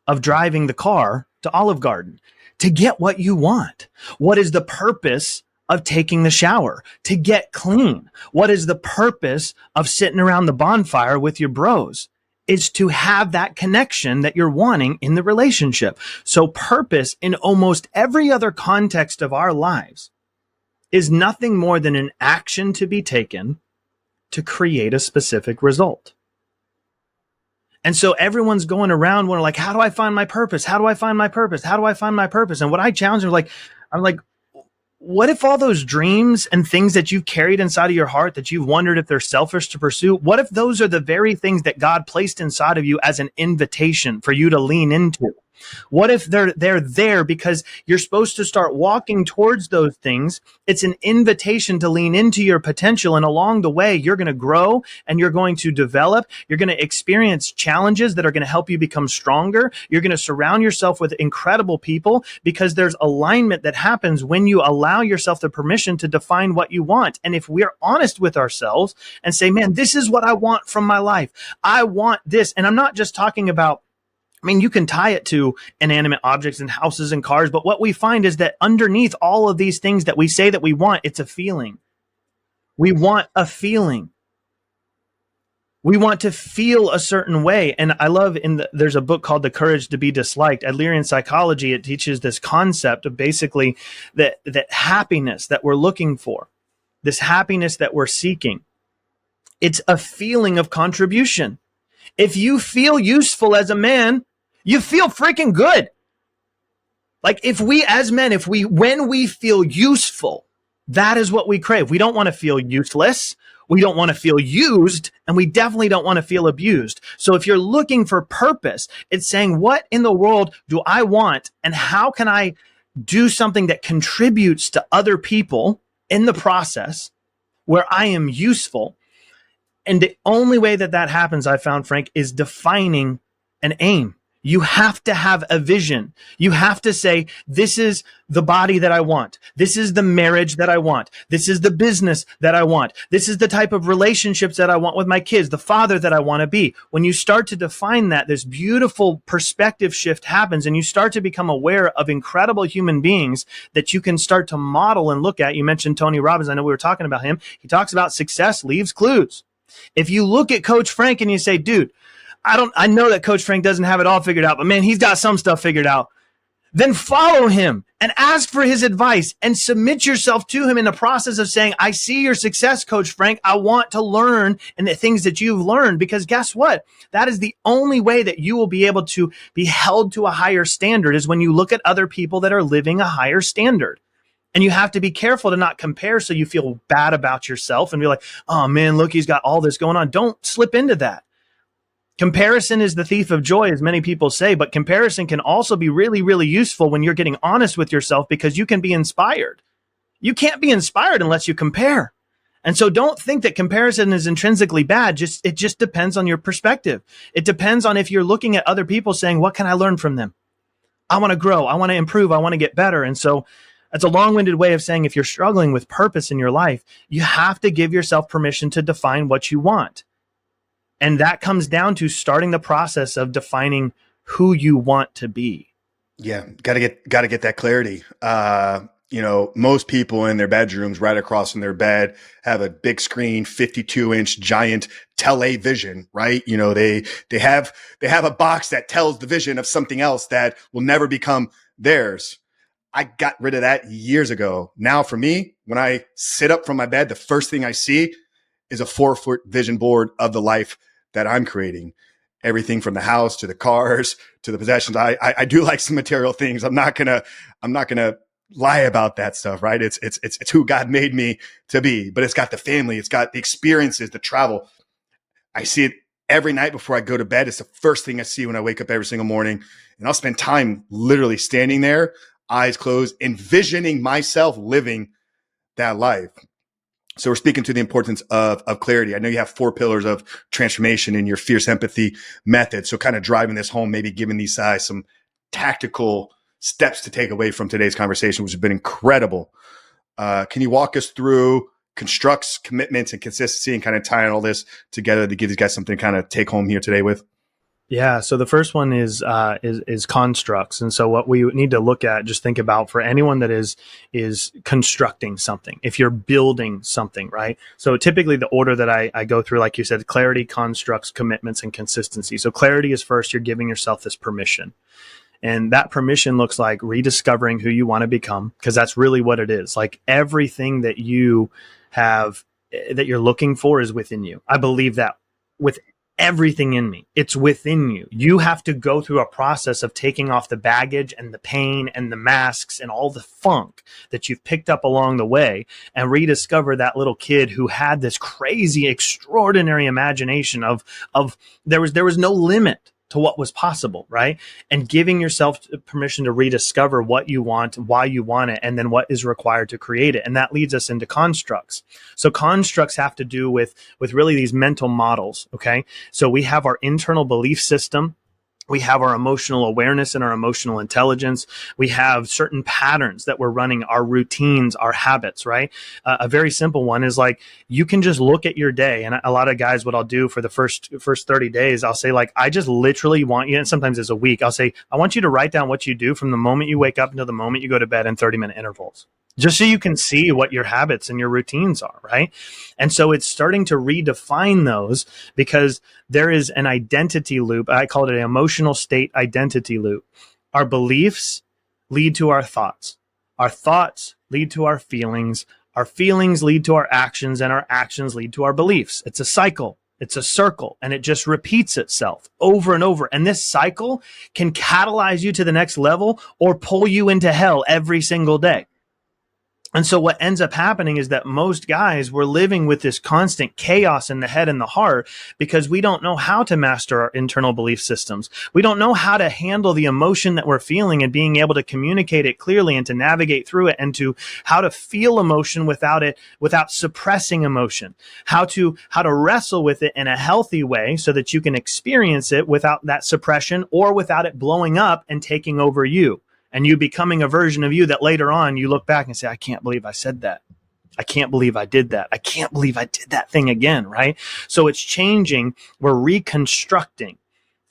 of driving the car to Olive Garden? To get what you want. What is the purpose of taking the shower? To get clean. What is the purpose of sitting around the bonfire with your bros? Is to have that connection that you're wanting in the relationship. So purpose in almost every other context of our lives is nothing more than an action to be taken to create a specific result. And so everyone's going around wondering, like, how do I find my purpose? How do I find my purpose? How do I find my purpose? And what I challenge them, I'm like, what if all those dreams and things that you've carried inside of your heart that you've wondered if they're selfish to pursue, what if those are the very things that God placed inside of you as an invitation for you to lean into? What if they're there because you're supposed to start walking towards those things? It's an invitation to lean into your potential. And along the way, you're going to grow and you're going to develop. You're going to experience challenges that are going to help you become stronger. You're going to surround yourself with incredible people because there's alignment that happens when you allow yourself the permission to define what you want. And if we're honest with ourselves and say, man, this is what I want from my life. I want this. And I'm not just talking about, you can tie it to inanimate objects and houses and cars, but what we find is that underneath all of these things that we say that we want, it's a feeling. We want a feeling. We want to feel a certain way. And I love there's a book called The Courage to be Disliked. Adlerian psychology, it teaches this concept of basically that happiness that we're looking for, this happiness that we're seeking. It's a feeling of contribution. If you feel useful as a man, you feel freaking good. Like if we as men, when we feel useful, that is what we crave. We don't want to feel useless. We don't want to feel used, and we definitely don't want to feel abused. So if you're looking for purpose, it's saying, what in the world do I want, and how can I do something that contributes to other people in the process where I am useful? And the only way that happens, I found, Frank, is defining an aim. You have to have a vision. You have to say, this is the body that I want. This is the marriage that I want. This is the business that I want. This is the type of relationships that I want with my kids, the father that I want to be. When you start to define that, this beautiful perspective shift happens, and you start to become aware of incredible human beings that you can start to model and look at. You mentioned Tony Robbins. I know we were talking about him. He talks about success leaves clues. If you look at Coach Frank and you say, dude, I know that Coach Frank doesn't have it all figured out, but man, he's got some stuff figured out. then follow him and ask for his advice and submit yourself to him in the process of saying, I see your success, Coach Frank. I want to learn and the things that you've learned, because guess what? That is the only way that you will be able to be held to a higher standard, is when you look at other people that are living a higher standard. And you have to be careful to not compare, so you feel bad about yourself and be like, oh man, look, he's got all this going on. Don't slip into that. Comparison is the thief of joy, as many people say, but comparison can also be really, really useful when you're getting honest with yourself, because you can be inspired. You can't be inspired unless you compare. And so don't think that comparison is intrinsically bad. It just depends on your perspective. It depends on if you're looking at other people saying, what can I learn from them? I want to grow. I want to improve. I want to get better. And so that's a long-winded way of saying, if you're struggling with purpose in your life, you have to give yourself permission to define what you want. And that comes down to starting the process of defining who you want to be.
Yeah, gotta get that clarity. Most people in their bedrooms, right across from their bed, have a big screen, 52-inch giant television, right? They have a box that tells the vision of something else that will never become theirs. I got rid of that years ago. Now for me, when I sit up from my bed, the first thing I see is a 4-foot vision board of the life that I'm creating. Everything from the house to the cars to the possessions. I do like some material things. I'm not gonna lie about that stuff, right? It's who God made me to be, but it's got the family, it's got the experiences, the travel. I see it every night before I go to bed. It's the first thing I see when I wake up every single morning. And I'll spend time literally standing there, eyes closed, envisioning myself living that life. So we're speaking to the importance of clarity. I know you have 4 pillars of transformation in your fierce empathy method. So kind of driving this home, maybe giving these guys some tactical steps to take away from today's conversation, which has been incredible. Can you walk us through constructs, commitments, and consistency, and kind of tying all this together to give these guys something to kind of take home here today with?
Yeah. So the first one is constructs. And so what we need to look at, just think about for anyone that is constructing something, if you're building something, right? So typically the order that I go through, like you said, clarity, constructs, commitments, and consistency. So clarity is first. You're giving yourself this permission. And that permission looks like rediscovering who you want to become, because that's really what it is. Like everything that you have, that you're looking for, is within you. I believe that with everything in me, it's within you. You have to go through a process of taking off the baggage and the pain and the masks and all the funk that you've picked up along the way, and rediscover that little kid who had this crazy, extraordinary imagination of there was no limit to what was possible, right? And giving yourself permission to rediscover what you want, why you want it, and then what is required to create it. And that leads us into constructs. So constructs have to do with really these mental models, okay? So we have our internal belief system. We have our emotional awareness and our emotional intelligence. We have certain patterns that we're running, our routines, our habits, right? A very simple one is like, you can just look at your day. And a lot of guys, what I'll do for the first 30 days, I'll say, like, I just literally want you, and sometimes it's a week, I'll say, I want you to write down what you do from the moment you wake up until the moment you go to bed in 30-minute intervals, just so you can see what your habits and your routines are, right? And so it's starting to redefine those, because there is an identity loop. I call it an emotional state identity loop. Our beliefs lead to our thoughts. Our thoughts lead to our feelings. Our feelings lead to our actions, and our actions lead to our beliefs. It's a cycle. It's a circle, and it just repeats itself over and over. And this cycle can catalyze you to the next level or pull you into hell every single day. And so what ends up happening is that most guys, we're living with this constant chaos in the head and the heart, because we don't know how to master our internal belief systems. We don't know how to handle the emotion that we're feeling and being able to communicate it clearly and to navigate through it, and to how to feel emotion without suppressing emotion, how to wrestle with it in a healthy way so that you can experience it without that suppression or without it blowing up and taking over you, and you becoming a version of you that later on you look back and say, I can't believe I said that. I can't believe I did that. I can't believe I did that thing again, right? So it's changing. We're reconstructing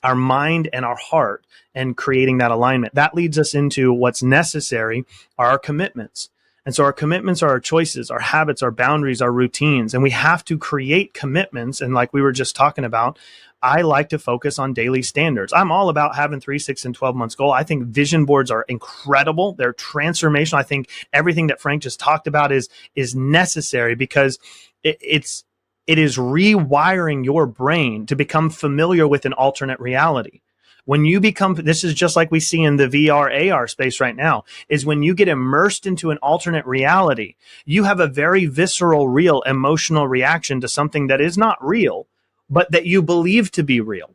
our mind and our heart and creating that alignment. That leads us into what's necessary are our commitments. And so our commitments are our choices, our habits, our boundaries, our routines. And we have to create commitments. And like we were just talking about, I like to focus on daily standards. I'm all about having 3, 6, and 12 months goal. I think vision boards are incredible. They're transformational. I think everything that Frank just talked about is necessary because it is rewiring your brain to become familiar with an alternate reality. When you become, this is just like we see in the VR, AR space right now, is when you get immersed into an alternate reality, you have a very visceral, real, emotional reaction to something that is not real, but that you believe to be real.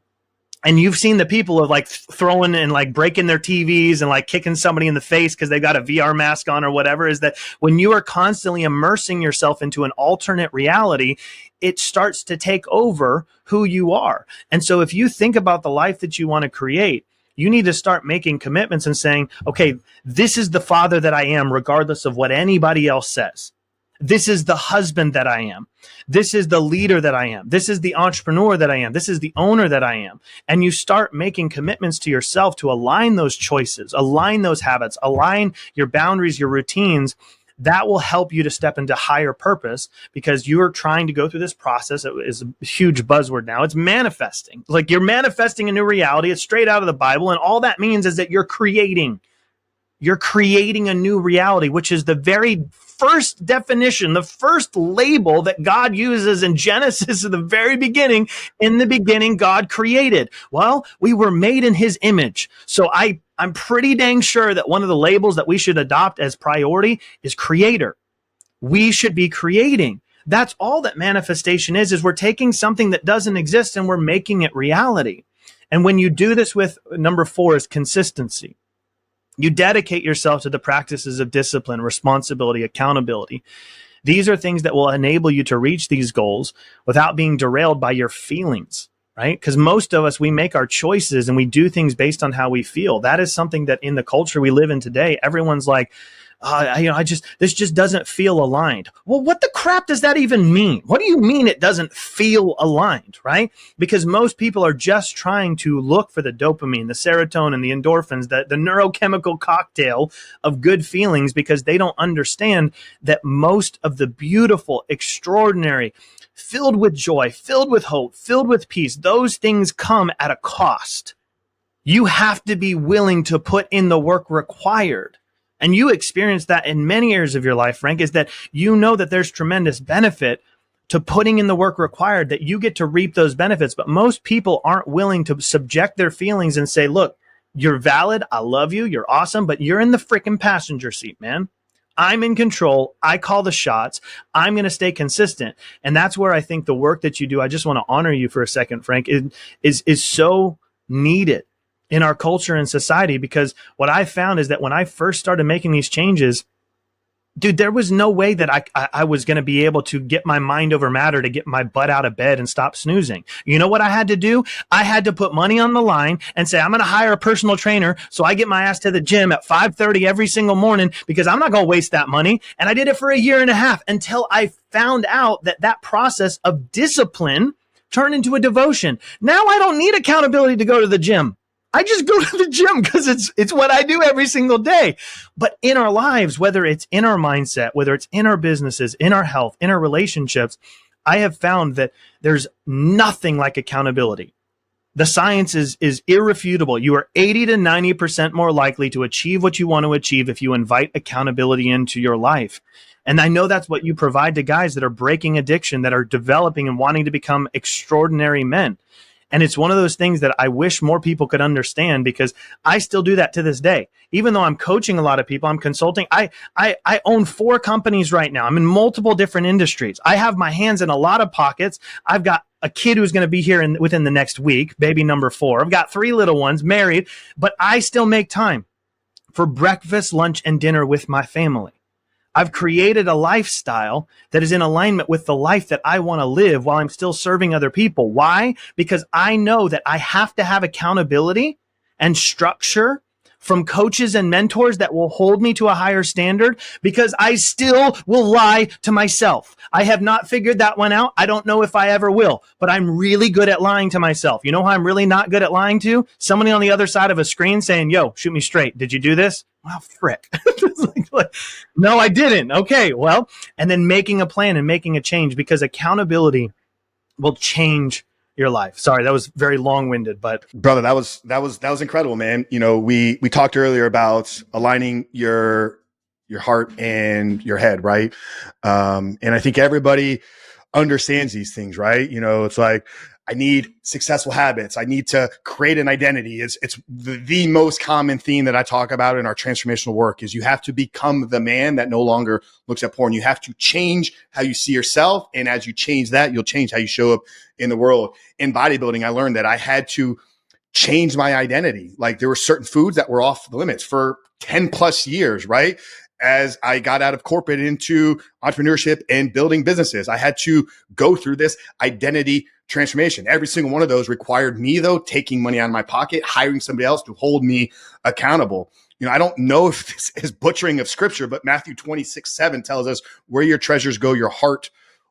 And you've seen the people of like throwing and like breaking their TVs and like kicking somebody in the face because they got a VR mask on or whatever, is that when you are constantly immersing yourself into an alternate reality, it starts to take over who you are. And so if you think about the life that you want to create, you need to start making commitments and saying, okay, this is the father that I am, regardless of what anybody else says. This is the husband that I am. This is the leader that I am. This is the entrepreneur that I am. This is the owner that I am. And you start making commitments to yourself to align those choices, align those habits, align your boundaries, your routines. That will help you to step into higher purpose because you're trying to go through this process. It is a huge buzzword now. It's manifesting. Like you're manifesting a new reality. It's straight out of the Bible. And all that means is that you're creating a new reality, which is the very first definition, the first label that God uses in Genesis at the very beginning. In the beginning, God created. Well, we were made in his image. So I'm pretty dang sure that one of the labels that we should adopt as priority is creator. We should be creating. That's all that manifestation is we're taking something that doesn't exist and we're making it reality. And when you do this with number 4 is consistency. You dedicate yourself to the practices of discipline, responsibility, accountability. These are things that will enable you to reach these goals without being derailed by your feelings, right? Because most of us, we make our choices and we do things based on how we feel. That is something that in the culture we live in today, everyone's like, this just doesn't feel aligned. Well, what the crap does that even mean? What do you mean it doesn't feel aligned, right? Because most people are just trying to look for the dopamine, the serotonin, the endorphins, the neurochemical cocktail of good feelings because they don't understand that most of the beautiful, extraordinary, filled with joy, filled with hope, filled with peace, those things come at a cost. You have to be willing to put in the work required. And you experience that in many areas of your life, Frank, is that you know that there's tremendous benefit to putting in the work required, that you get to reap those benefits. But most people aren't willing to subject their feelings and say, look, you're valid. I love you. You're awesome. But you're in the freaking passenger seat, man. I'm in control. I call the shots. I'm going to stay consistent. And that's where I think the work that you do, I just want to honor you for a second, Frank, is so needed in our culture and society, because what I found is that when I first started making these changes, dude, there was no way that I was going to be able to get my mind over matter to get my butt out of bed and stop snoozing. You know what I had to do? I had to put money on the line and say, I'm going to hire a personal trainer so I get my ass to the gym at 5:30 every single morning because I'm not going to waste that money. And I did it for a year and a half until I found out that process of discipline turned into a devotion. Now I don't need accountability to go to the gym. I just go to the gym because it's what I do every single day. But in our lives, whether it's in our mindset, whether it's in our businesses, in our health, in our relationships, I have found that there's nothing like accountability. The science is irrefutable. You are 80 to 90% more likely to achieve what you want to achieve if you invite accountability into your life. And I know that's what you provide to guys that are breaking addiction, that are developing and wanting to become extraordinary men. And it's one of those things that I wish more people could understand, because I still do that to this day. Even though I'm coaching a lot of people, I'm consulting. I own 4 companies right now. I'm in multiple different industries. I have my hands in a lot of pockets. I've got a kid who's going to be here within the next week, baby number 4. I've got 3 little ones, married, but I still make time for breakfast, lunch, and dinner with my family. I've created a lifestyle that is in alignment with the life that I want to live while I'm still serving other people. Why? Because I know that I have to have accountability and structure from coaches and mentors that will hold me to a higher standard, because I still will lie to myself. I have not figured that one out. I don't know if I ever will, but I'm really good at lying to myself. You know how I'm really not good at lying to? Somebody on the other side of a screen saying, yo, shoot me straight. Did you do this? Well, frick. No, I didn't. Okay, well, and then making a plan and making a change, because accountability will change your life. Sorry, that was very long-winded, but
brother, that was incredible, man. You know, we talked earlier about aligning your heart and your head, right? And I think everybody understands these things, right? You know, it's like, I need successful habits. I need to create an identity. It's the most common theme that I talk about in our transformational work is you have to become the man that no longer looks at porn. You have to change how you see yourself. And as you change that, you'll change how you show up in the world. In bodybuilding, I learned that I had to change my identity. Like there were certain foods that were off the limits for 10 plus years, right? As I got out of corporate into entrepreneurship and building businesses, I had to go through this identity transformation. Every single one of those required me, though, taking money out of my pocket, hiring somebody else to hold me accountable. You know, I don't know if this is butchering of scripture, but Matthew 26:7 tells us where your treasures go, your heart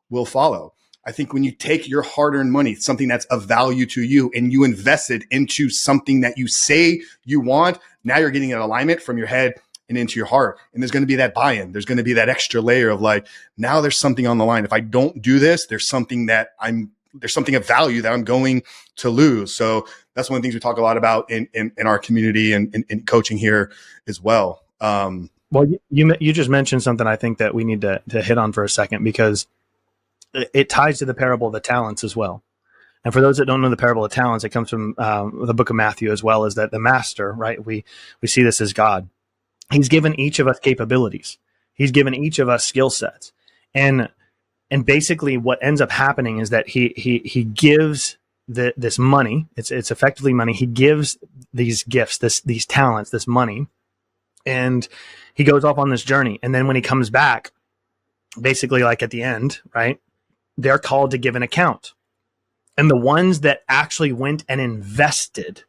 will follow. I think when you take your hard-earned money, something that's of value to you, and you invest it into something that you say you want, now you're getting an alignment from your head and into your heart. And there's going to be that buy-in. There's going to be that extra layer of like, now there's something on the line. If I don't do this, there's something of value that I'm going to lose. So that's one of the things we talk a lot about in our community and in coaching here as well.
Well, you just mentioned something I think that we need to hit on for a second, because it ties to the parable of the talents as well. And for those that don't know the parable of talents, it comes from the book of Matthew as well, as that the master, right? We see this as God. He's given each of us capabilities. He's given each of us skill sets. And basically what ends up happening is that he gives this money. It's effectively money. He gives these gifts, these talents, this money, and he goes off on this journey. And then when he comes back, basically like at the end, right, they're called to give an account. And the ones that actually went and invested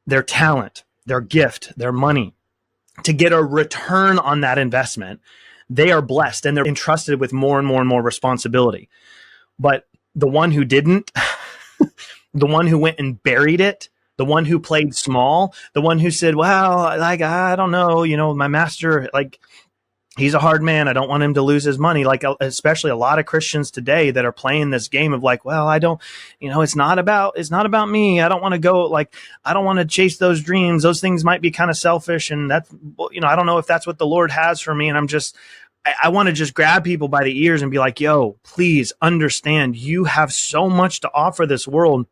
their talent, their gift, their money to get a return on that investment, they are blessed and they're entrusted with more and more and more responsibility. But the one who didn't, the one who went and buried it, the one who played small, the one who said, well, like, I don't know, you know, my master, like, he's a hard man. I don't want him to lose his money. Like, especially a lot of Christians today that are playing this game of like, well, I don't, you know, it's not about me. I don't want to go, like, I don't want to chase those dreams. Those things might be kind of selfish. And that's, you know, I don't know if that's what the Lord has for me. And I want to just grab people by the ears and be like, yo, please understand, you have so much to offer this world.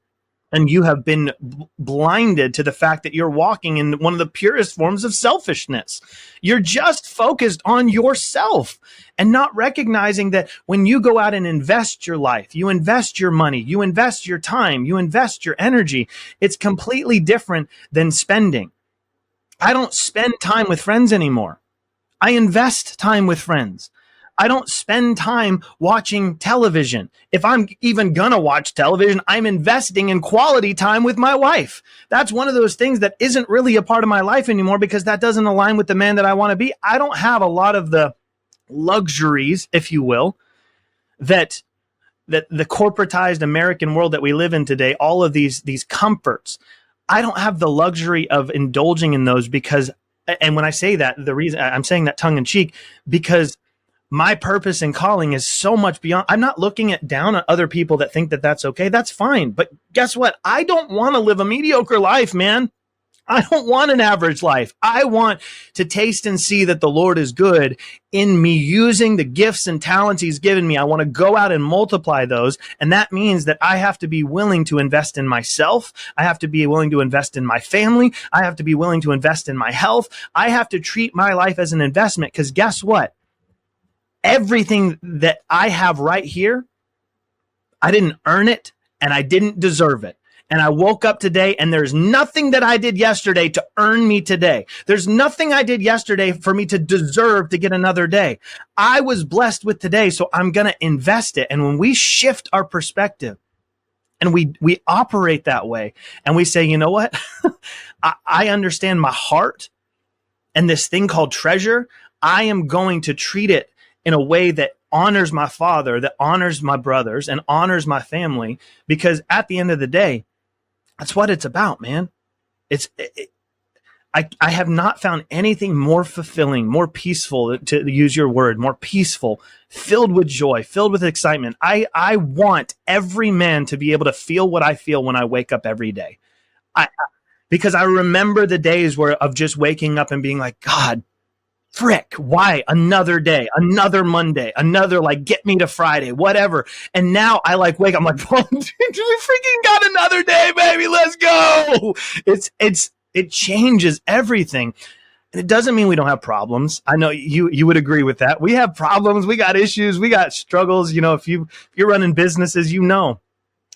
And you have been blinded to the fact that you're walking in one of the purest forms of selfishness. You're just focused on yourself and not recognizing that when you go out and invest your life, you invest your money, you invest your time, you invest your energy, it's completely different than spending. I don't spend time with friends anymore. I invest time with friends. I don't spend time watching television. If I'm even gonna watch television, I'm investing in quality time with my wife. That's one of those things that isn't really a part of my life anymore because that doesn't align with the man that I want to be. I don't have a lot of the luxuries, if you will, that the corporatized American world that we live in today, all of these comforts. I don't have the luxury of indulging in those because, and when I say that, the reason I'm saying that tongue in cheek, because my purpose and calling is so much beyond. I'm not looking down at other people that think that that's okay. That's fine. But guess what? I don't want to live a mediocre life, man. I don't want an average life. I want to taste and see that the Lord is good in me using the gifts and talents he's given me. I want to go out and multiply those. And that means that I have to be willing to invest in myself. I have to be willing to invest in my family. I have to be willing to invest in my health. I have to treat my life as an investment because guess what? Everything that I have right here, I didn't earn it and I didn't deserve it. And I woke up today and there's nothing that I did yesterday to earn me today. There's nothing I did yesterday for me to deserve to get another day. I was blessed with today, so I'm going to invest it. And when we shift our perspective and we operate that way and we say, you know what? I understand my heart and this thing called treasure. I am going to treat it in a way that honors my father, that honors my brothers, and honors my family. Because at the end of the day, that's what it's about, man. I have not found anything more fulfilling, more peaceful, to use your word, more peaceful, filled with joy, filled with excitement. I want every man to be able to feel what I feel when I wake up every day. I, because I remember the days of just waking up and being like, God, frick, why another day, another Monday, another, like, get me to Friday, whatever. And now I like wake, I'm like, we freaking got another day, baby. Let's go. It changes everything. And it doesn't mean we don't have problems. I know you would agree with that. We have problems. We got issues. We got struggles. If you're running businesses,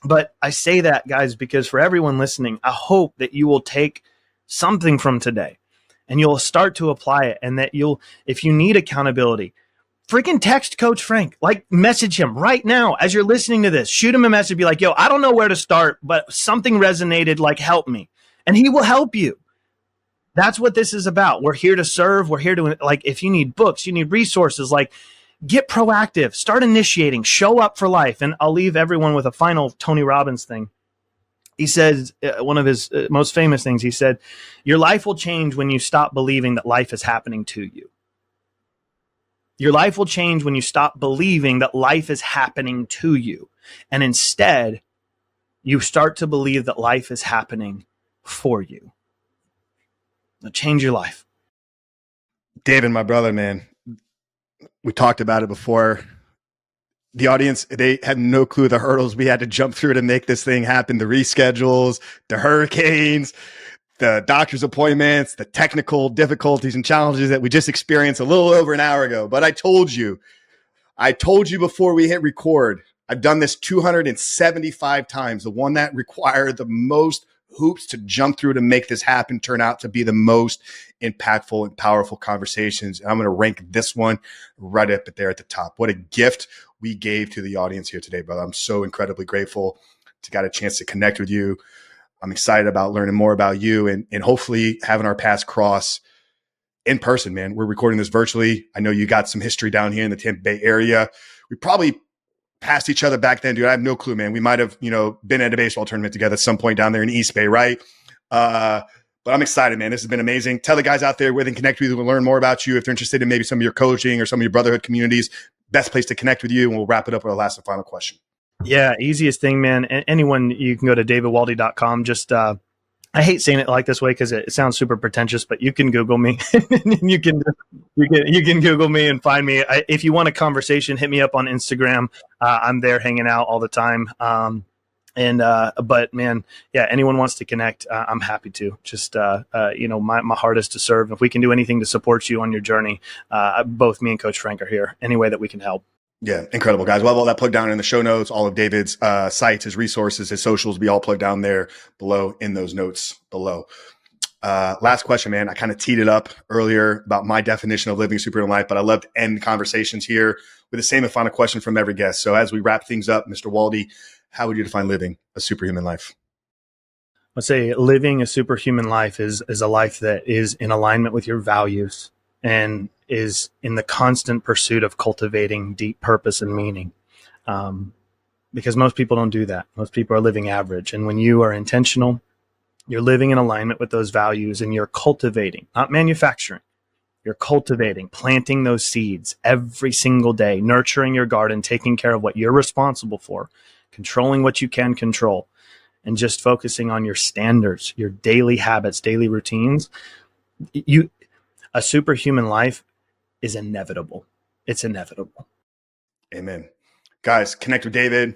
but I say that, guys, because for everyone listening, I hope that you will take something from today and you'll start to apply it, and that if you need accountability, freaking text Coach Frank, like, message him right now as you're listening to this. Shoot him a message, be like, yo, I don't know where to start, but something resonated, like, help me. And he will help you. That's what this is about. We're here to serve. We're here to, like, if you need books, you need resources, like, get proactive, start initiating, show up for life. And I'll leave everyone with a final Tony Robbins thing. He says, one of his most famous things, he said, your life will change when you stop believing that life is happening to you. Your life will change when you stop believing that life is happening to you. And instead, you start to believe that life is happening for you. It'll change your life.
David, my brother, man, we talked about it before. The audience, they had no clue the hurdles we had to jump through to make this thing happen. The reschedules, the hurricanes, the doctor's appointments, the technical difficulties and challenges that we just experienced a little over an hour ago. But I told you before we hit record, I've done this 275 times. The one that required the most hoops to jump through to make this happen turn out to be the most impactful and powerful conversations. And I'm going to rank this one right up there at the top. What a gift we gave to the audience here today, brother. I'm so incredibly grateful to got a chance to connect with you. I'm excited about learning more about you and hopefully having our paths cross in person, man. We're recording this virtually. I know you got some history down here in the Tampa Bay area. We probably passed each other back then, dude. I have no clue, man. We might have, been at a baseball tournament together at some point down there in East Bay, right? But I'm excited, man. This has been amazing. Tell the guys out there where they can connect with you and learn more about you. If they're interested in maybe some of your coaching or some of your brotherhood communities, best place to connect with you. And we'll wrap it up with our last and final question.
Yeah, easiest thing, man. Anyone, you can go to davidwaldy.com. Just, I hate saying it like this way because it sounds super pretentious, but you can Google me. you can Google me and find me. If you want a conversation, hit me up on Instagram. I'm there hanging out all the time. But man, yeah, anyone wants to connect, I'm happy to. Just, my heart is to serve. If we can do anything to support you on your journey, both me and Coach Frank are here. Any way that we can help.
Yeah, incredible, guys. We'll have all that plugged down in the show notes. All of David's sites, his resources, his socials will be all plugged down there below in those notes below. Last question, man. I kind of teed it up earlier about my definition of living a superhuman life, but I love to end conversations here with the same and final question from every guest. So as we wrap things up, Mr. Waldy, how would you define living a superhuman life?
I'd say living a superhuman life is a life that is in alignment with your values and is in the constant pursuit of cultivating deep purpose and meaning. Because most people don't do that. Most people are living average. And when you are intentional, you're living in alignment with those values and you're cultivating, not manufacturing. You're cultivating, planting those seeds every single day, nurturing your garden, taking care of what you're responsible for, controlling what you can control, and just focusing on your standards, your daily habits, daily routines. A superhuman life is inevitable. It's inevitable.
Amen. Guys, connect with David.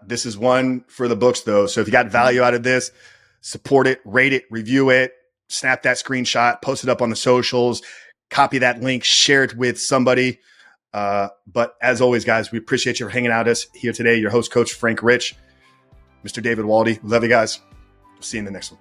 This is one for the books, though. So if you got value out of this, support it, rate it, review it, snap that screenshot, post it up on the socials, copy that link, share it with somebody. But as always, guys, we appreciate you for hanging out with us here today. Your host, Coach Frank Rich, Mr. David Waldy. Love you guys. We'll see you in the next one.